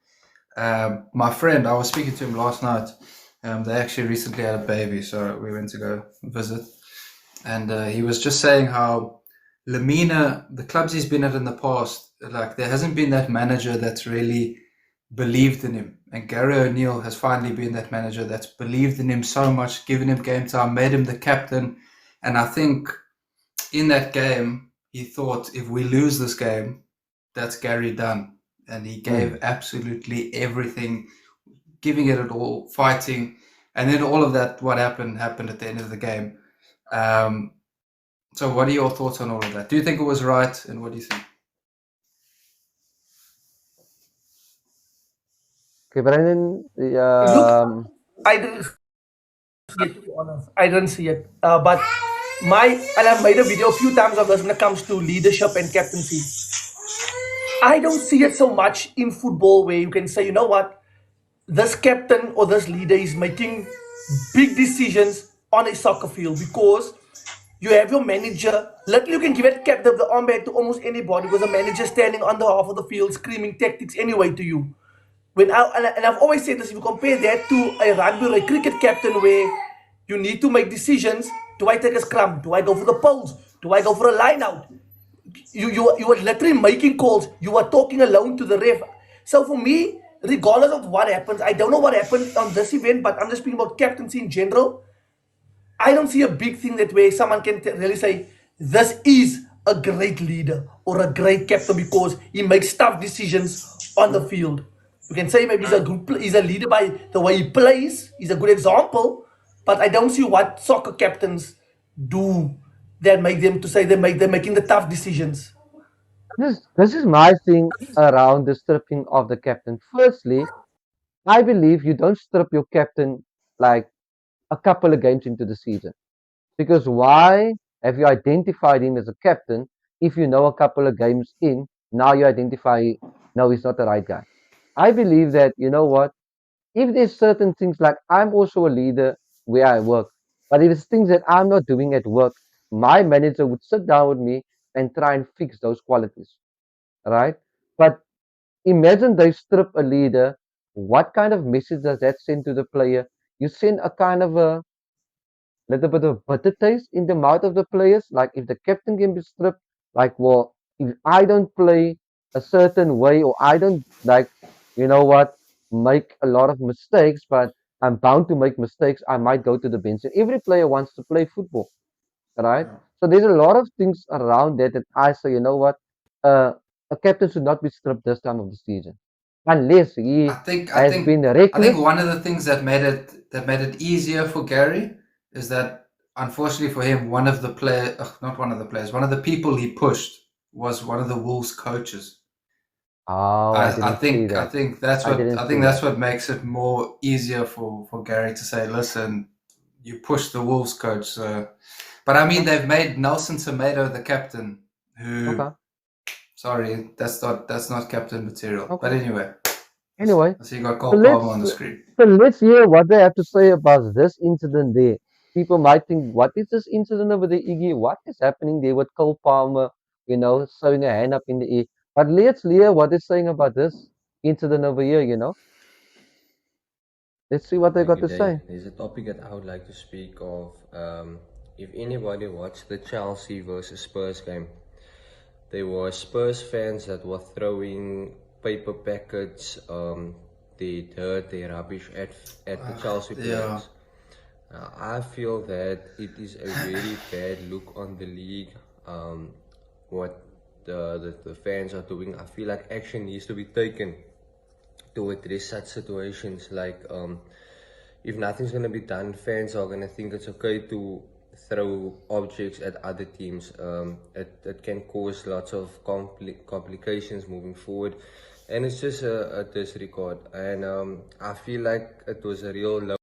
B: my friend, I was speaking to him last night. They actually recently had a baby, so we went to go visit. And he was just saying how Lamina, the clubs he's been at in the past, like there hasn't been that manager that's really believed in him. And Gary O'Neill has finally been that manager that's believed in him so much, given him game time, made him the captain. And I think in that game, he thought, if we lose this game, that's Gary done. And he gave absolutely everything, giving it all, fighting. And then all of that, what happened at the end of the game. So what are your thoughts on all of that? Do you think it was right? And what do you think?
A: Okay, Brandon,
D: Look, I didn't see it, to be honest. I didn't see it. But and I've made a video a few times of this when it comes to leadership and captaincy. I don't see it so much in football where you can say, you know what, this captain or this leader is making big decisions on a soccer field, because you have your manager. Literally, you can give it the armband to almost anybody, because a manager standing on the half of the field screaming tactics anyway to you. And I've always said this, if you compare that to a rugby or a cricket captain where you need to make decisions, do I take a scrum? Do I go for the poles? Do I go for a line out? You are literally making calls. You are talking alone to the ref. So for me, regardless of what happens, I don't know what happened on this event, but I'm just speaking about captaincy in general. I don't see a big thing that way someone can really say, this is a great leader or a great captain because he makes tough decisions on the field. You can say maybe he's a leader by the way he plays. He's a good example, but I don't see what soccer captains do that make them to say they're making the tough decisions.
A: this is my thing around the stripping of the captain. Firstly, I believe you don't strip your captain like a couple of games into the season. Because why have you identified him as a captain if you know a couple of games in, now you identify, no, he's not the right guy. I believe that, you know what, if there's certain things like I'm also a leader where I work, but if it's things that I'm not doing at work, my manager would sit down with me and try and fix those qualities, right? But imagine they strip a leader. What kind of message does that send to the player? You send a kind of a little bit of bitter taste in the mouth of the players. Like if the captain can be stripped, like, well, if I don't play a certain way or I don't like, you know what, make a lot of mistakes, but I'm bound to make mistakes, I might go to the bench. And every player wants to play football, right? So there's a lot of things around that I say, you know what, a captain should not be stripped this time of the season. Unless he has been
B: I
A: reckless.
B: think one of the things that made it easier for Gary is that, unfortunately for him, one of the people he pushed was one of the Wolves coaches.
A: Oh,
B: I think that's what makes it more easier for Gary to say, listen, you push the Wolves coach. But I mean, they've made Nelson Semedo the captain, who.
A: Okay.
B: Sorry, that's not captain material.
A: Okay.
B: But anyway.
A: Anyway,
B: So you got Cole Palmer on the screen.
A: So let's hear what they have to say about this incident there. People might think, what is this incident over there, Iggy? What is happening there with Cole Palmer, you know, throwing a hand up in the air? But let's hear what they're saying about this incident over here, you know. Let's see what they got to say.
N: There's a topic that I would like to speak of. If anybody watched the Chelsea versus Spurs game, there were Spurs fans that were throwing paper packets, their dirt, their rubbish at the Chelsea players. I feel that it is a very bad look on the league, what the fans are doing. I feel like action needs to be taken to address such situations. Like, if nothing's going to be done, fans are going to think it's okay to throw objects at other teams. It can cause lots of complications moving forward, and it's just a disregard. And I feel like it was a real low.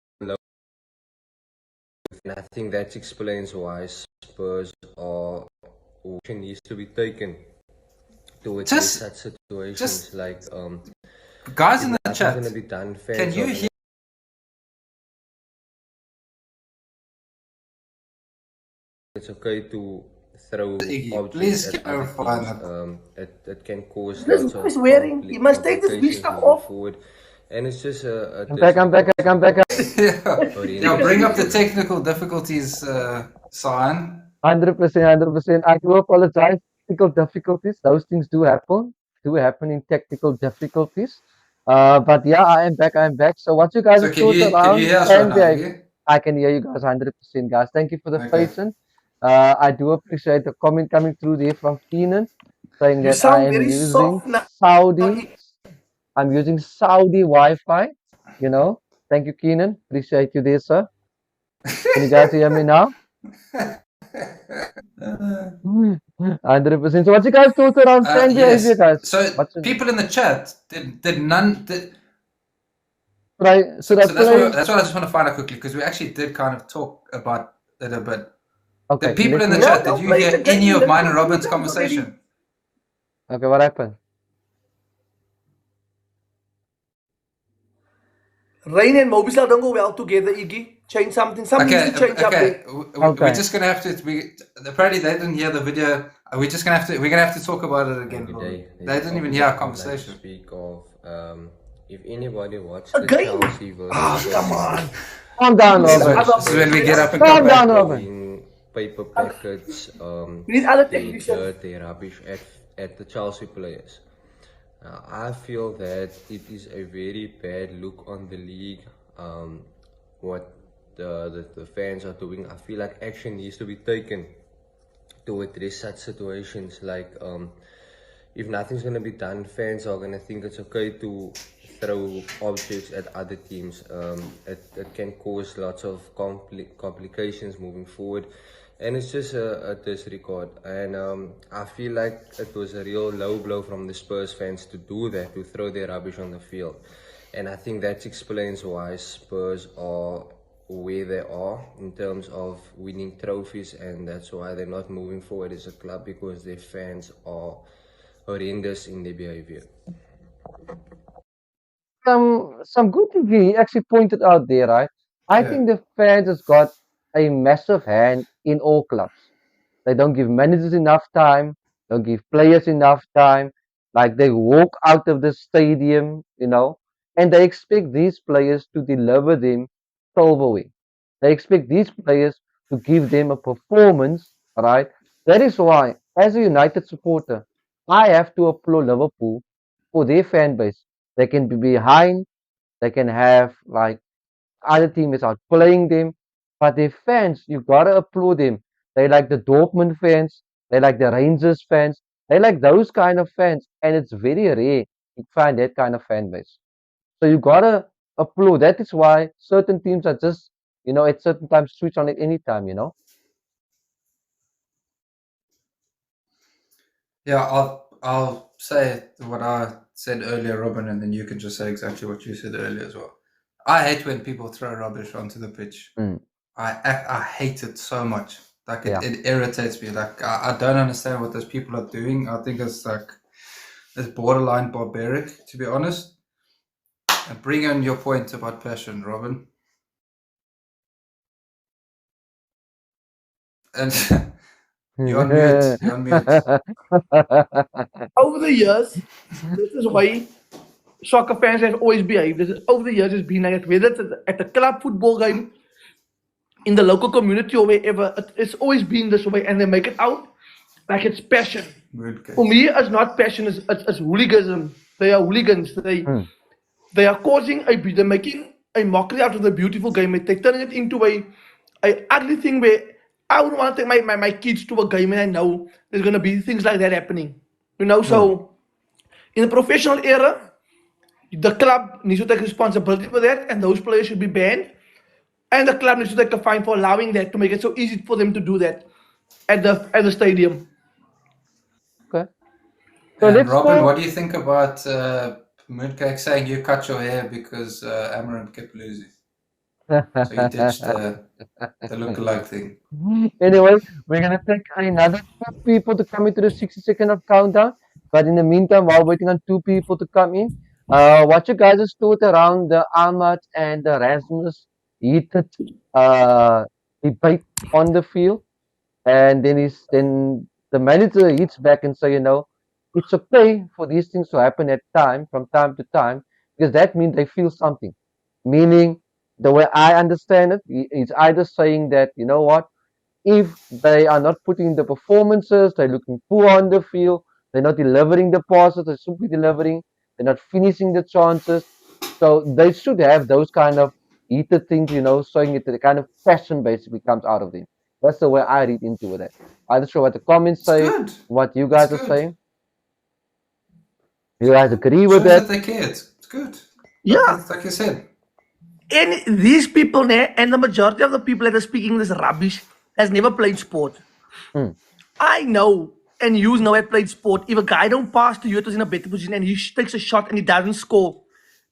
N: And I think that explains why Spurs are action needs to be taken to address such situations. Like,
B: guys in the chat,
N: going to be done,
B: can you hear?
N: It's okay to throw objects
B: please
N: at
B: clarify
N: other teams. It can cause
D: This
N: lots of
D: is wearing. You must take this weak stuff off.
N: forward. And it's just a
A: I'm back.
B: Yeah, bring up the technical difficulties, sign.
A: 100%. I do apologize. Technical difficulties, those things do happen in technical difficulties. But yeah, I am back. I am back. So what you guys
B: So
A: have thought
B: can you
A: around
B: hear us right
A: fan
B: now,
A: behavior?
B: Iggy?
A: I can hear you guys 100%, guys. Thank you for the
B: Okay.
A: patience. I do appreciate the comment coming through there from Keenan saying
D: You
A: that I
D: sound
A: am
D: very
A: using
D: soft now.
A: Saudi. I'm using Saudi Wi-Fi. You know. Thank you, Keenan. Appreciate you there, sir. Can you guys hear me now? 100%. So what's you guys thought around fan behavior,
B: Yes.
A: guys?
B: So
A: What's it?
B: people in the chat did none.
A: Should I
B: So
A: play?
B: that's what I just want to find out quickly because we actually did kind of talk about it a bit.
A: Okay,
B: The people
A: let
B: in the
A: me.
B: chat, did you hear any of mine and Robin's
D: Already.
B: conversation?
A: Okay, what happened?
D: Rain and Mobisla don't go well together, Iggy. Change something. Something needs to change up there.
B: We're
A: Okay.
B: just gonna have to. Apparently, they didn't hear the video. We're just gonna have to. We're gonna have to talk about it again. They didn't even hear our conversation.
N: Speak of if anybody watched
D: A
N: the
D: game?
N: Chelsea versus
D: Ah,
N: Spurs
D: come
N: game,
D: on.
A: Calm down,
B: This is
A: Robin.
B: when- this is when we get up and
A: Calm
B: come
A: down,
B: back.
A: Robin.
N: in paper packets,
D: We need other
N: their
D: technicians.
N: dirt, their rubbish at the Chelsea players. I feel that it is a very bad look on the league. What the fans are doing, I feel like action needs to be taken to address such situations. Like if nothing's gonna be done, fans are gonna think it's okay to throw objects at other teams. It can cause lots of complications moving forward, and it's just a disregard. And I feel like it was a real low blow from the Spurs fans to do that, to throw their rubbish on the field. And I think that explains why Spurs are where they are in terms of winning trophies, and that's why they're not moving forward as a club, because their fans are horrendous in their behavior.
A: Some good things he actually pointed out there, right? I think the fans has got a massive hand in all clubs. They don't give managers enough time, don't give players enough time. Like they walk out of the stadium, and they expect these players to deliver them silverware. They expect these players to give them a performance, right? That is why, as a United supporter, I have to applaud Liverpool for their fan base. They can be behind, they can have like other team is outplaying them, but their fans, you gotta applaud them. They like the Dortmund fans, they like the Rangers fans, they like those kind of fans, and it's very rare to find that kind of fan base. So you gotta applaud. That is why certain teams are just, at certain times switch on at any time.
B: Yeah, I'll say what I said earlier, Robin, and then you can just say exactly what you said earlier as well. I hate when people throw rubbish onto the pitch. I hate it so much. Like it irritates me. Like I don't understand what those people are doing. I think it's borderline barbaric, to be honest. And bring on your point about passion, Robin. And you're on mute. You're on mute.
D: Over the years, this is why soccer fans have always behaved. Over the years, it's been like that. Whether it's at a club football game, in the local community, or wherever, it's always been this way, and they make it out like it's passion. For me, it's not passion. It's hooliganism. They are hooligans. They are causing they're making a mockery out of the beautiful game. They're turning it into a ugly thing where I would want to take my kids to a game, and I know there's gonna be things like that happening. So in the professional era, the club needs to take responsibility for that, and those players should be banned. And the club needs to take a fine for allowing that, to make it so easy for them to do that at the stadium.
A: Okay.
B: So and Robin, what do you think about Mooncake saying you cut your hair because Amaranth kept losing? So you ditched the lookalike thing.
A: Anyway, we're gonna take another 2 people to come into the 60-second of countdown. But in the meantime, while waiting on 2 people to come in, what you guys' thought around the Ahmad and the Rasmus heated debate on the field, and then the manager hits back and say, it's okay for these things to happen from time to time, because that means they feel something. Meaning, the way I understand it, it's either saying that, you know what, if they are not putting in the performances, they're looking poor on the field, they're not delivering the passes they're simply delivering, They're not finishing the chances. So they should have those kind of heated things, showing it the kind of passion basically comes out of them. That's the way I read into it. I'm not sure what the comments
B: It's
A: say,
B: good.
A: what you
B: It's
A: guys are
B: good.
A: saying. You guys agree with
B: Shows that
A: that?
B: they cared. It's good.
D: Yeah.
B: Like you said.
D: And these people there, and the majority of the people that are speaking this rubbish has never played sport.
A: Hmm.
D: I know, and you know I played sport. If a guy don't pass to you, it was in a better position, and he takes a shot and he doesn't score,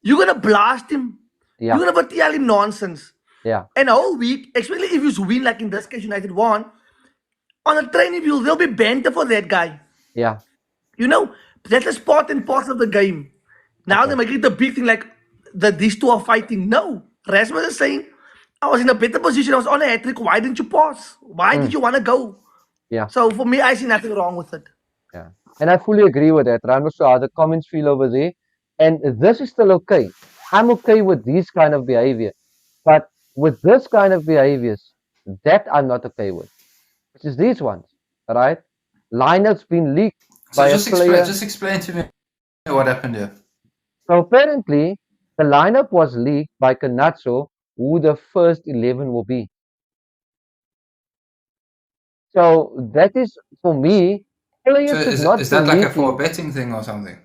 D: you're gonna blast him.
A: Yeah.
D: You're gonna tell him nonsense.
A: Yeah.
D: And a whole week, especially if you win, like in this case, United won, on a training field, there'll be banter for that guy.
A: Yeah.
D: That's a part and parcel of the game. Now they make it a big thing like that these two are fighting. No. Rasmus is saying, I was in a better position, I was on a hat trick. Why didn't you pass? Why did you want to go?
A: Yeah.
D: So for me, I see nothing wrong with it.
A: Yeah. And I fully agree with that. I'm not sure how the comments feel over there. And this is still okay. I'm okay with these kind of behavior. But with this kind of behaviors, that I'm not okay with. Which is these ones. Right? Lineups been leaked
B: So
A: by a
B: just
A: player.
B: explain to me what happened here.
A: So apparently, the lineup was leaked by Canacho, who the first 11 will be. So that is, for me, players
B: So
A: should not
B: is
A: be
B: that like a
A: leaking.
B: for a betting thing or something?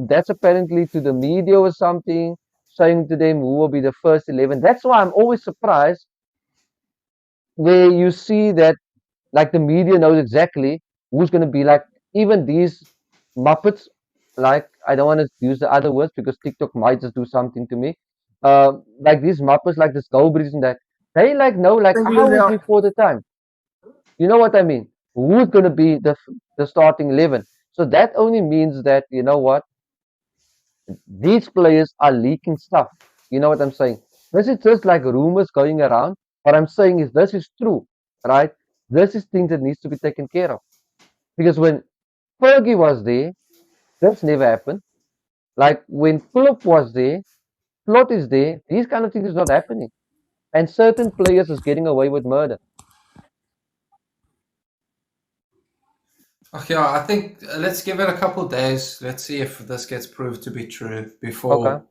A: That's apparently to the media or something, saying to them who will be the first 11. That's why I'm always surprised where you see that, like, the media knows exactly who's going to be, like, even these Muppets, like, I don't want to use the other words because TikTok might just do something to me. Like these Muppets, like the Skullbreeze and that, they like know like hours before the time. You know what I mean? Who's going to be the starting 11? So that only means that, you know what? These players are leaking stuff. You know what I'm saying? This is just like rumors going around. What I'm saying is this is true, right? This is things that needs to be taken care of. Because when Fergie was there, that's never happened. Like when Klopp was there, Plot is there, these kind of things is not happening. And certain players is getting away with murder.
B: Okay, I think let's give it a couple of days. Let's see if this gets proved to be true before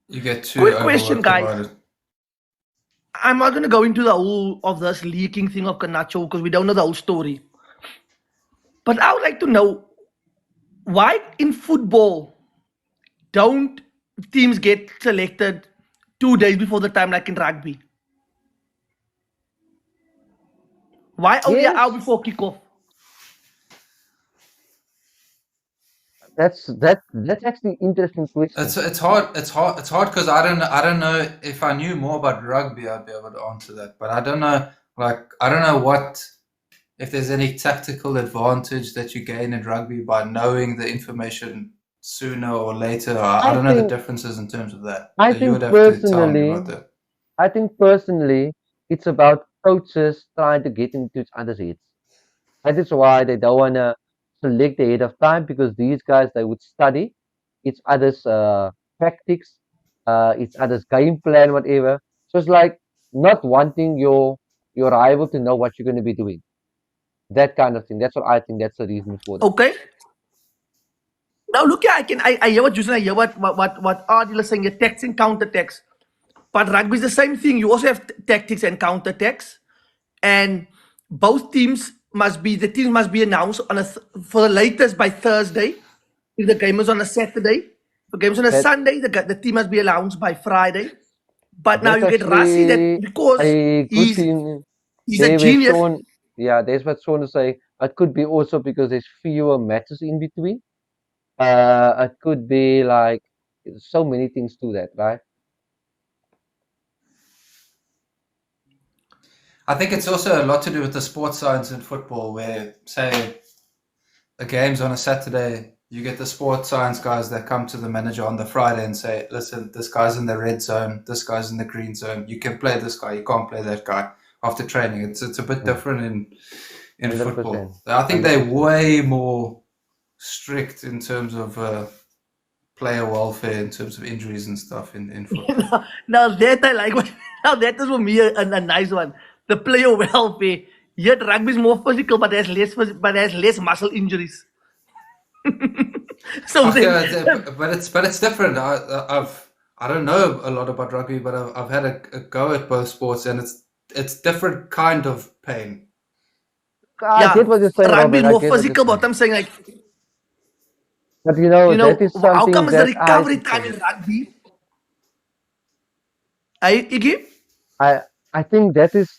B: you get too
D: Quick question,
B: overworked
D: guys.
B: about it.
D: I'm not going to go into the whole of this leaking thing of Canacho because we don't know the whole story. But I would like to know why in football don't teams get selected 2 days before the time like in rugby? Why only an hour before kickoff?
A: That's actually interesting question.
B: It's hard because I don't know if I knew more about rugby I'd be able to answer that, but I don't know what if there's any tactical advantage that you gain in rugby by knowing the information sooner or later. I don't know the differences in terms of that.
A: I
B: So you
A: think
B: would have to tell me about that.
A: I think personally, it's about coaches trying to get into each other's heads. That is why they don't want to select ahead of time because these guys, they would study each other's tactics, each other's game plan, whatever. So it's like not wanting your rival to know what you're going to be doing. That kind of thing. That's what I think. That's the reason for that.
D: Okay. Now look here, I hear what you're saying. I hear what Adil is saying. Attacks and counter-attacks. But rugby is the same thing. You also have tactics and counter-attacks. And both teams must be announced for the latest by Thursday. If the game is on a Saturday. If the game is on a Sunday, the team must be announced by Friday. But now you get Rassi that because he's a genius.
A: There's what Sean is saying. It could be also because there's fewer matches in between. It could be like so many things to that, right?
B: I think it's also a lot to do with the sports science in football where, say, a game's on a Saturday, you get the sports science guys that come to the manager on the Friday and say, listen, this guy's in the red zone, this guy's in the green zone, you can play this guy, you can't play that guy after training. It's a bit different in
A: 100%.
B: football. I think they're way more strict in terms of player welfare, in terms of injuries and stuff in football.
D: Now that I like. Now that is for me a nice one. The player welfare. Yet rugby is more physical, but there's less muscle injuries. So
B: Okay,
D: then,
B: but it's different. I don't know a lot about rugby, but I've had a go at both sports, and it's different kind of pain.
A: I
D: yeah,
A: get what you're saying,
D: rugby
A: Robert.
D: is
A: I
D: more
A: get what you're
D: physical, but
A: saying.
D: I'm saying like,
A: But you know,
D: you know,
A: that is
D: how
A: something
D: come is the
A: that I
D: recovery time in rugby? Iggy?
A: I I think that is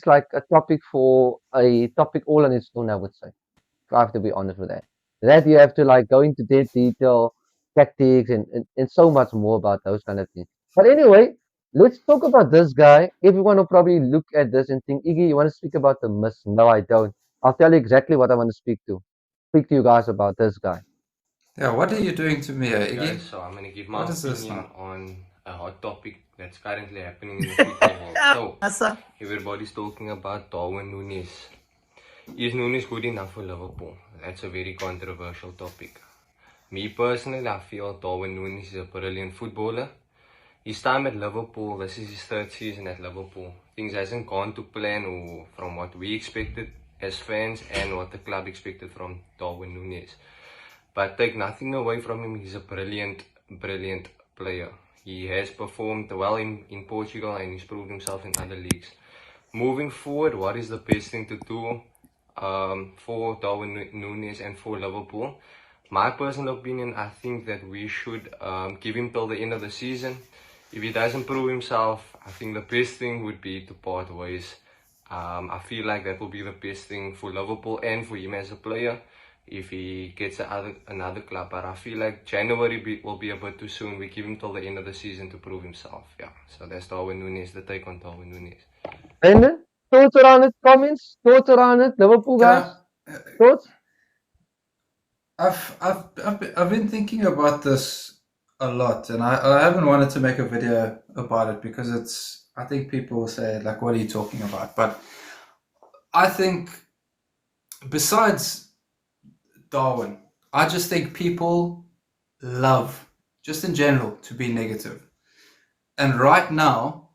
A: like a topic for a topic all on its own, I would say. I have to be honest with that. That you have to like go into that detail, tactics, and so much more about those kind of things. But anyway, let's talk about this guy. Everyone will probably look at this and think, Iggy, you want to speak about the miss? No, I don't. I'll tell you exactly what I want to speak to you guys about this guy.
B: Yeah, what are you doing to me,
N: Hey
B: Iggy?
N: guys, so I'm gonna give my
B: What is this
N: opinion
B: now?
N: on a hot topic that's currently happening in the football world. So,
D: Asa.
N: everybody's talking about Darwin Núñez. Is Núñez good enough for Liverpool? That's a very controversial topic. Me personally, I feel Darwin Núñez is a brilliant footballer. His time at Liverpool, this is his third season at Liverpool. Things hasn't gone to plan or from what we expected as fans and what the club expected from Darwin Núñez. But take nothing away from him, he's a brilliant player. He has performed well in Portugal and he's proved himself in other leagues. Moving forward, what is the best thing to do for Darwin Núñez and for Liverpool? My personal opinion, I think that we should give him till the end of the season. If he doesn't prove himself, I think the best thing would be to part ways. I feel like that will be the best thing for Liverpool and for him as a player if he gets another club. But I feel like January will be a bit too soon. We give him till the end of the season to prove himself. Yeah, so that's Darwin Núñez, the take on Darwin Núñez.
A: Brendan, thoughts around it, comments, thoughts around it, Liverpool guys, thoughts?
B: I've been thinking about this a lot, and I haven't wanted to make a video about it because I think people will say like, what are you talking about? But I think besides Darwin, I just think people love, just in general, to be negative. And right now,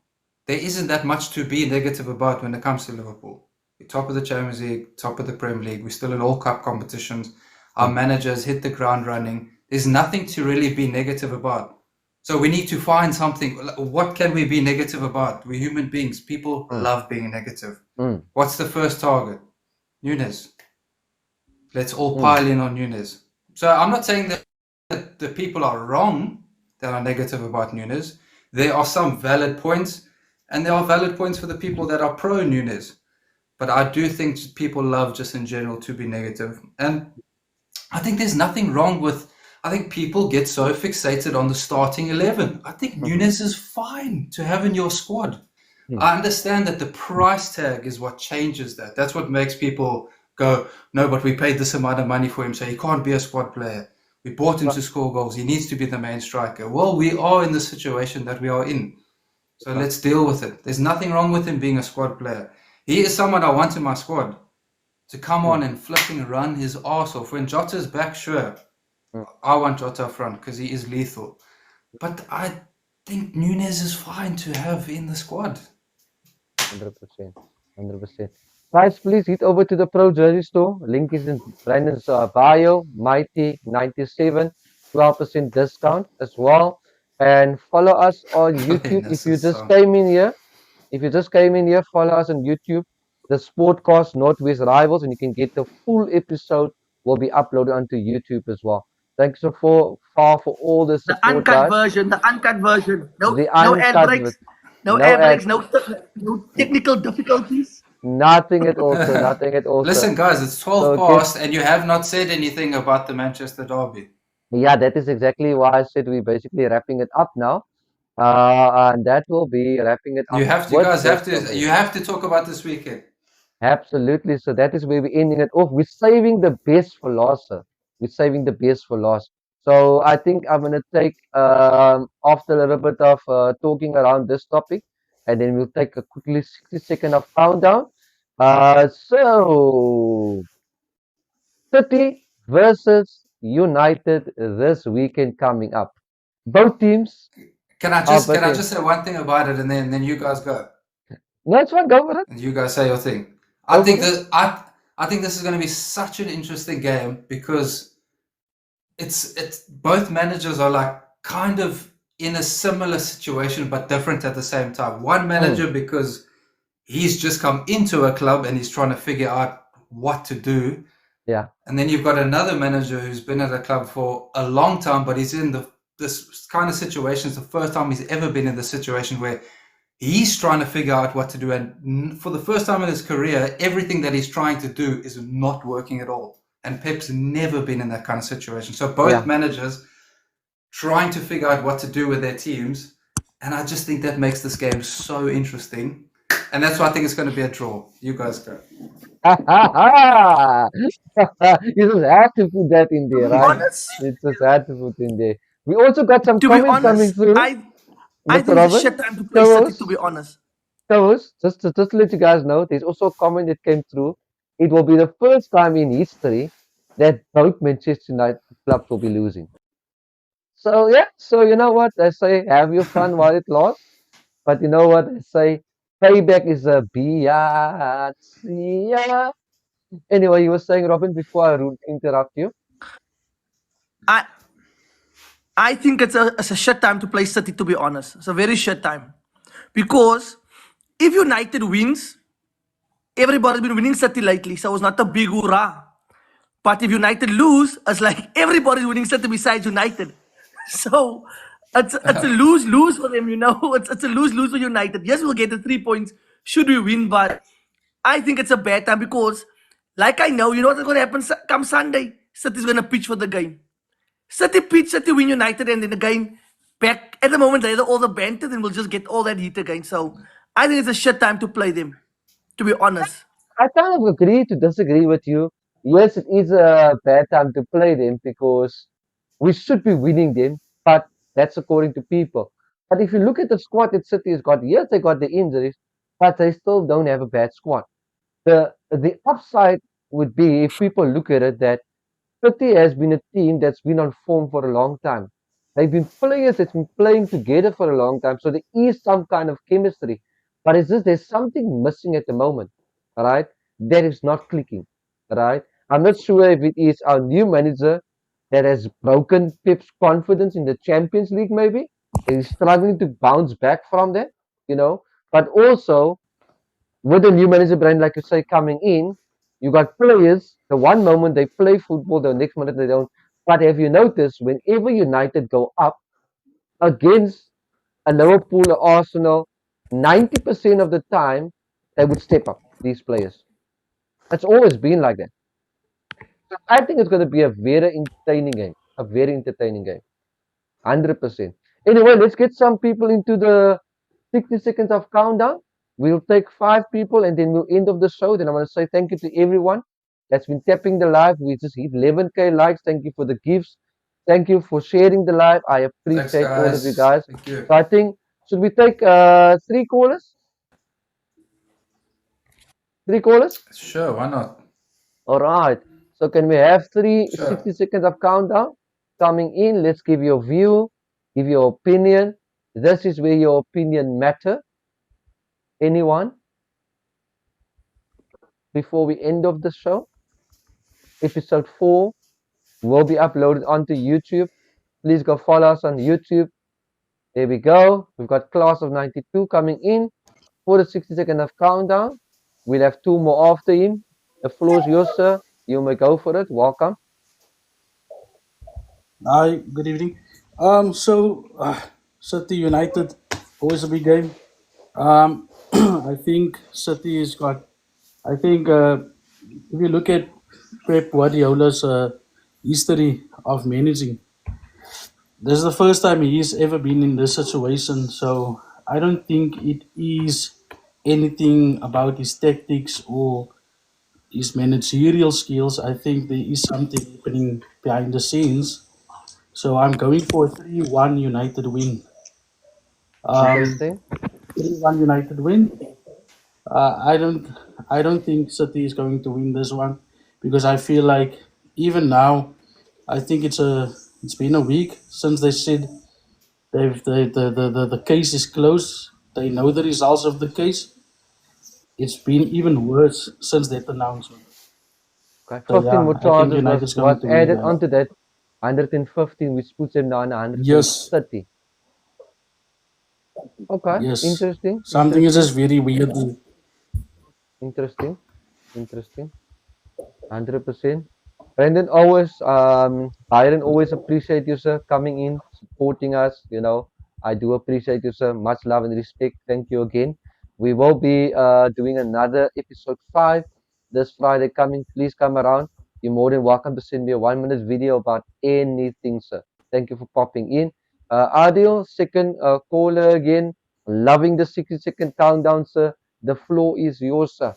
B: there isn't that much to be negative about when it comes to Liverpool. We're top of the Champions League, top of the Premier League. We're still in all cup competitions. Our managers hit the ground running. There's nothing to really be negative about. So we need to find something. What can we be negative about? We're human beings. People love being negative. What's the first target? Núñez. Let's all pile in on Núñez. So I'm not saying that the people are wrong that are negative about Núñez. There are some valid points, and there are valid points for the people that are pro Núñez. But I do think people love just in general to be negative. And I think there's nothing wrong with, I think people get so fixated on the starting 11. I think Núñez is fine to have in your squad. I understand that the price tag is what changes that. That's what makes people go, no, but we paid this amount of money for him, so he can't be a squad player. We bought him to score goals. He needs to be the main striker. Well, we are in the situation that we are in. So let's deal with it. There's nothing wrong with him being a squad player. He is someone I want in my squad to come on and flipping run his arse off. When Jota's back, sure, I want Jota up front because he is lethal. But I think Núñez is fine to have in the squad.
A: 100%. Guys, please head over to the Pro Jersey store. Link is in Brandon's bio. Mighty97, 12% discount as well. And follow us on YouTube. If you just came in here, follow us on YouTube. The Sportcast Northwest Rivals, and you can get the full episode. Will be uploaded onto YouTube as well. Thanks for all the support,
D: The uncut
A: guys.
D: version. The uncut version. No,
A: The
D: no ad
A: uncut
D: breaks.
A: No
D: No ad breaks.
A: ads.
D: No technical difficulties.
A: Nothing at all, sir. Nothing at all, sir.
B: Listen, guys, it's 12
A: So
B: past, and you have not said anything about the Manchester derby.
A: Yeah, that is exactly why I said we're basically wrapping it up now. And that will be wrapping it up.
B: You have to,
A: with
B: guys,
A: this
B: you have to talk about this weekend.
A: Absolutely. So that is where we're ending it off. We're saving the best for last, sir. We're saving the best for last. So I think I'm gonna take after a little bit of talking around this topic, and then we'll take a quickly 60-second of countdown. So City versus United this weekend coming up. Both teams.
B: Can I just say one thing about it, and then you guys go?
A: No, it's fine. Go with it.
B: And you guys say your thing. I think this is going to be such an interesting game because it's both managers are like kind of in a similar situation but different at the same time. One manager because he's just come into a club and he's trying to figure out what to do.
A: Yeah.
B: And then you've got another manager who's been at a club for a long time, but he's in this kind of situation. It's the first time he's ever been in the situation where he's trying to figure out what to do. And for the first time in his career, everything that he's trying to do is not working at all. And Pep's never been in that kind of situation. So both managers trying to figure out what to do with their teams. And I just think that makes this game so interesting. And that's why I think it's going to be a draw. You guys go.
A: You just have to put that in there, right? You just have to put in there. We also got some comments coming through.
D: I think it's a shit time to play City, to be honest.
A: Just to let you guys know, there's also a comment that came through. It will be the first time in history that both Manchester United clubs will be losing. So yeah, so you know what? I say have your fun while it lasts. But you know what? I say payback is a biatch. Anyway, you were saying, Robin, before I interrupt you.
D: I think it's a shit time to play City, to be honest. It's a very shit time. Because if United wins, everybody's been winning City lately, so it's not a big hoorah. But if United lose, it's like everybody's winning City besides United. So it's a lose-lose for them, you know. It's a lose-lose for United. Yes, we'll get the 3 points should we win, but I think it's a bad time because, like I know, you know what's going to happen come Sunday? City's going to pitch for the game. City pitch, City win United, and then again, back at the moment, they're all the banter, then we'll just get all that heat again. So I think it's a shit time to play them, to be honest.
A: I kind of agree to disagree with you. Yes, it is a bad time to play them because we should be winning them, but that's according to people. But if you look at the squad that City has got, yes, they got the injuries, but they still don't have a bad squad. The upside would be if people look at it that City has been a team that's been on form for a long time. They've been players that's been playing together for a long time, so there is some kind of chemistry. But it's just there's something missing at the moment, all right? That is not clicking, all right? I'm not sure if it is our new manager that has broken Pep's confidence in the Champions League, maybe. He's struggling to bounce back from that, you know. But also, with the new manager brand, like you say, coming in, you got players, the one moment they play football, the next minute they don't. But have you noticed, whenever United go up against a Liverpool or Arsenal, 90% of the time, they would step up, these players. It's always been like that. So I think it's going to be a very entertaining game. A very entertaining game. 100%. Anyway, let's get some people into the 60 seconds of countdown. We'll take 5 people and then we'll end of the show. Then I want to say thank you to everyone that's been tapping the live. We just hit 11K likes. Thank you for the gifts. Thank you for sharing the live. I appreciate all of you guys.
B: Thank you.
A: So I think, should we take 3 callers? 3 callers?
B: Sure, why not?
A: All right. So can we have
B: Sure.
A: 60 seconds of countdown coming in? Let's give your view, give your opinion. This is where your opinion matter. Anyone? Before we end of the show, episode 4 will be uploaded onto YouTube. Please go follow us on YouTube. There we go. We've got Class of 92 coming in for the 60 second of countdown. We'll have 2 more after him. The floor is yours, sir. You may go for it. Welcome.
M: Hi, good evening. City United, always a big game. I think City has got. I think if you look at Pep Guardiola's history of managing, this is the first time he's ever been in this situation. So I don't think it is anything about his tactics or his managerial skills. I think there is something happening behind the scenes. So I'm going for a 3-1 United win.
A: Interesting.
M: 3-1 United win. I don't think City is going to win this one because I feel like even now, I think it's been a week since they said the case is closed. They know the results of the case. It's been even worse since that announcement.
A: Okay.
M: So
A: 15 more
M: I think
A: charges
M: United's
A: was
M: going to win
A: added
M: that.
A: onto that. 115, which puts him down
M: Yes,
A: 130. Okay,
M: yes.
A: interesting,
M: Something is
A: interesting,
M: just very weird.
A: interesting, interesting. 100%. Brendan, always, Byron, always appreciate you, sir, coming in, supporting us. I do appreciate you, sir. Much love and respect. Thank you again. We will be doing another episode 5 this Friday coming. Please come around. You're more than welcome to send me a 1-minute video about anything, sir. Thank you for popping in. Adil, second caller again. Loving the 60-second countdown, sir. The floor is yours, sir.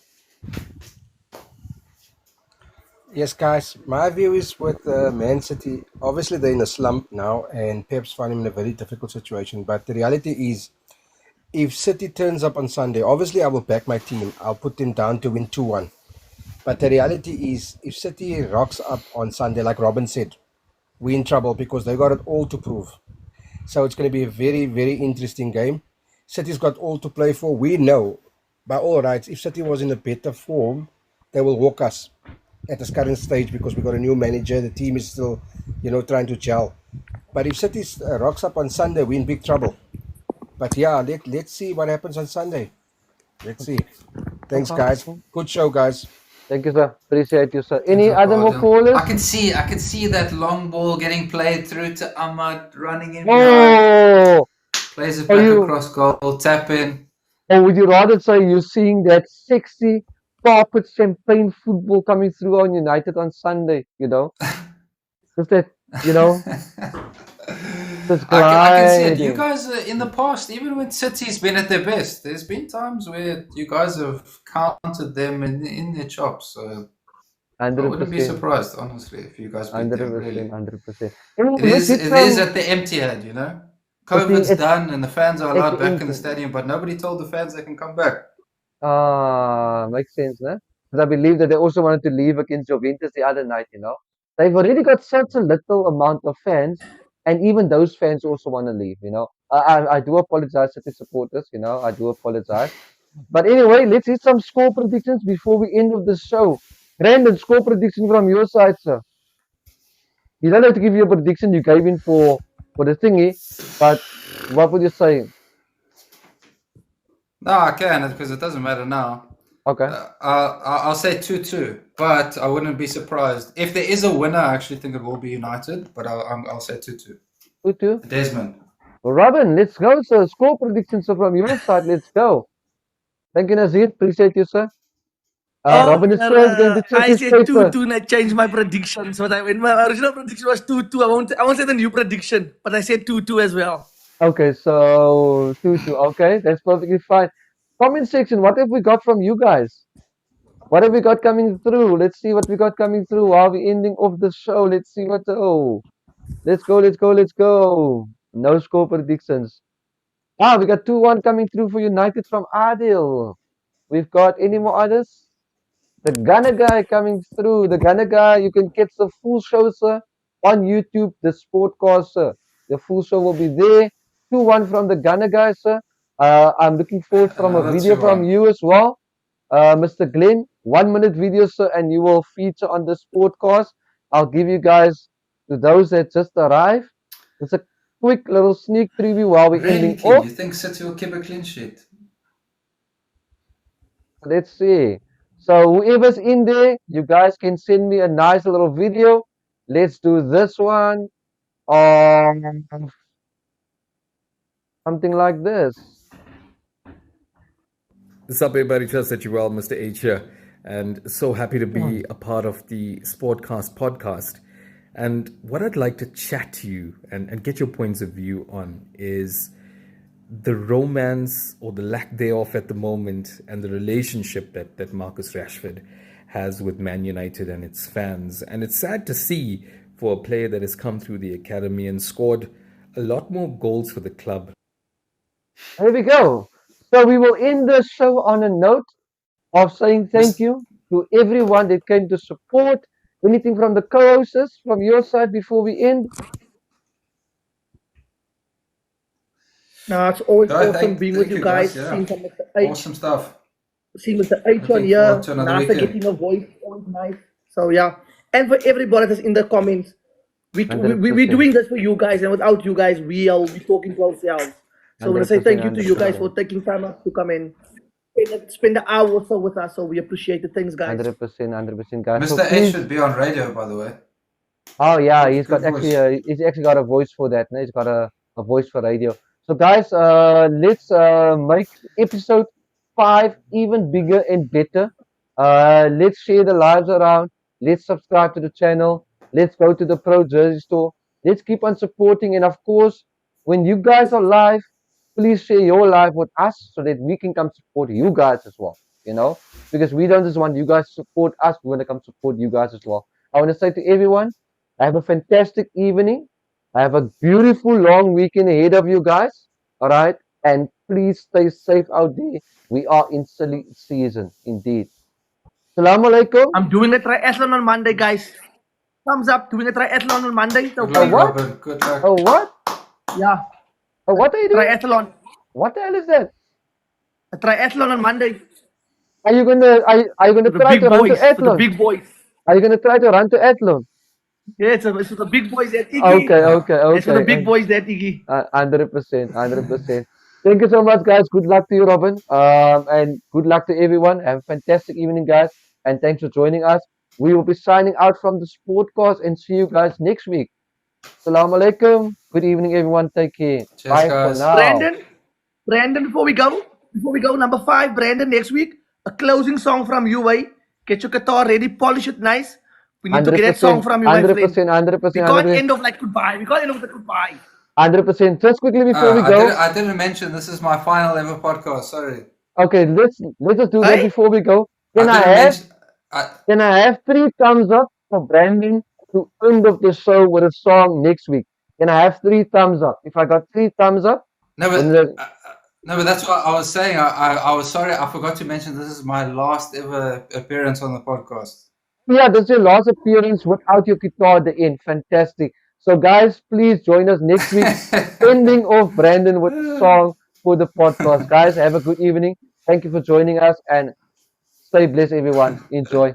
E: Yes, guys. My view is with Man City. Obviously, they're in a slump now, and Pep's finding him in a very difficult situation. But the reality is, if City turns up on Sunday, obviously I will back my team. I'll put them down to win 2-1. But the reality is, if City rocks up on Sunday, like Robin said, we're in trouble because they got it all to prove. So it's going to be a very, very interesting game. City's got all to play for. We know, by all rights, if City was in a better form, they will walk us at this current stage because we got a new manager. The team is still, trying to gel. But if City rocks up on Sunday, we're in big trouble. But yeah, let's see what happens on Sunday. Let's see. Thanks, guys. Good show, guys.
A: Thank you, sir. Appreciate you, sir. Any
B: No
A: other more
B: problem.
A: callers?
B: I can see that long ball getting played through to Ahmad, running in behind,
A: Oh,
B: plays it
A: are
B: back
A: you?
B: across goal, tap in.
A: Or would you rather say you're seeing that sexy carpet champagne football coming through on United on Sunday? Just that, just
B: I can see it. You
A: gliding.
B: guys, in the past, even when City's been at their best, there's been times where you guys have counted them in their chops. So I wouldn't be
A: 100%.
B: surprised, honestly, if you guys beat them. Really,
A: 100%.
B: it
A: Let's
B: is.
A: hit
B: It is
A: some.
B: at the empty head.
A: I think
B: COVID's done and the fans are
A: at
B: allowed
A: the
B: back in the
A: empty.
B: stadium, but nobody told the fans they can come back.
A: Makes sense, no? Because I believe that they also wanted to leave against Juventus the other night, They've already got such a little amount of fans, and even those fans also want to leave. I do apologize to the supporters, I do apologize. But anyway, let's hit some score predictions before we end of the show. Brandon, score prediction from your side, sir. You don't have to give your prediction you gave in for the thingy, but what would you say?
B: No, I can because it doesn't matter now.
A: Okay.
B: I'll say 2-2, but I wouldn't be surprised if there is a winner. I actually think it will be United, but I'll say 2-2.
A: 2-2.
B: Desmond.
A: Well, Robin, let's go, sir. Score predictions from your side. Let's go. Thank you, Nazir. Appreciate you, sir. Robin is first going to check
D: I
A: his
D: said
A: paper.
D: 2-2 and I changed my predictions. But my original prediction was 2-2. I won't say the new prediction, but I said 2-2 as well.
A: Okay, so 2-2. Okay, that's perfectly fine. Comment section, what have we got from you guys? What have we got coming through? Let's see what we got coming through while we're ending off the show. Let's see what. Oh, let's go. No score predictions. We got 2-1 coming through for United from Adil. We've got any more others? The Gunner Guy coming through. The Gunner Guy, you can catch the full show, sir, on YouTube, the Sportcast, sir. The full show will be there. 2-1 from the Gunner Guy, sir. I'm looking forward from a
B: Another
A: video from
B: 2-1.
A: you as well. Mr. Glenn, 1-minute video, sir, and you will feature on the Sportcast. I'll give you guys, to those that just arrived, it's a quick little sneak preview while we're ending
B: Ranking,
A: off.
B: you think City will keep a clean sheet?
A: Let's see. So whoever's in there, you guys can send me a nice little video. Let's do this one. Something like this.
C: What's up, everybody? Trust that you're well, Mr. H here, and so happy to be a part of the Sportcast podcast. And what I'd like to chat to you and get your points of view on is the romance or the lack thereof at the moment and the relationship that Marcus Rashford has with Man United and its fans. And it's sad to see for a player that has come through the academy and scored a lot more goals for the club.
A: Here we go. So we will end the show on a note of saying thank you to everyone that came to support. Anything from the co-hosts from your side before we end?
D: No, it's always
B: No,
D: awesome being with
B: thank
D: you
B: you
D: guys.
B: guys.
D: Seeing
B: Yeah,
D: Mr. H,
B: awesome stuff.
D: seeing Mr. H on
B: Looking
D: here.
B: forward to another
D: Nice
B: weekend.
D: getting a voice. Always nice. So yeah, and for everybody that's in the comments, We're
A: 100%.
D: doing this for you guys, and without you guys, we'll be talking to ourselves. So I want to say
A: 100%.
D: thank you to you guys
A: 100%.
D: for taking time out to come in, spend an hour or so with us. So we appreciate it. Thanks, guys.
A: 100%. 100%, guys. So
B: Mr. H
A: please.
B: should be on radio, by the way.
A: Oh yeah,
B: Good,
A: he's got
B: good voice.
A: he's actually got a voice for that. No? He's got a voice for radio. So guys, let's make episode 5 even bigger and better. Let's share the lives around. Let's subscribe to the channel. Let's go to the Pro Jersey store. Let's keep on supporting, and of course, when you guys are live, please share your live with us so that we can come support you guys as well. You know, because we don't just want you guys to support us, we want to come support you guys as well. I want to say to everyone, have a fantastic evening. Have a beautiful long weekend ahead of you guys. All right. And please stay safe out there. We are in silly season indeed. Assalamu alaikum.
D: I'm doing a triathlon on Monday, guys. Thumbs up, doing a triathlon on Monday. So
B: Good luck,
A: what?
B: Robin. Good luck.
A: Oh what?
D: yeah,
A: Oh what are you doing?
D: triathlon.
A: What the hell is that?
D: A triathlon on Monday.
A: Are you gonna
D: For the
A: try
D: big
A: to run to
D: boys. For the
A: Athlon?
D: big boys.
A: Are you gonna try to run to Athlon?
D: Yeah, it's for the big boys that Iggy.
A: Okay.
D: It's for the big boys that Iggy.
A: 100%. 100%. Thank you so much, guys. Good luck to you, Robin. And good luck to everyone. Have a fantastic evening, guys. And thanks for joining us. We will be signing out from the Sportcast and see you guys next week. Assalamu alaikum. Good evening, everyone. Take care.
B: Cheers,
A: Bye
B: guys.
A: for now.
D: Brandon, before we go, number 5, Brandon, next week, a closing song from you, eh? Get your guitar ready, polish it nice. We need to get that song from you, my friend.
A: 100%.
D: We can't end off like goodbye. We can't end off with a goodbye.
A: 100%. Just quickly before we go.
B: I didn't mention this is my final ever podcast. Sorry.
A: Okay, let's just do that
D: Hey?
A: before we go. Can
B: I
A: I
B: didn't
A: have
B: mention. I,
A: Can I have 3 thumbs up for Brandon to end of the show with a song next week? Can I have 3 thumbs up? If I got 3 thumbs up,
B: no,
A: then
B: but that's what I was saying. I was sorry. I forgot to mention this is my last ever appearance on the podcast.
A: yeah, this is your last appearance without your guitar at the end. Fantastic. So guys, please join us next week. Ending off Brandon with a song for the podcast. Guys, have a good evening. Thank you for joining us and stay blessed, everyone. Enjoy.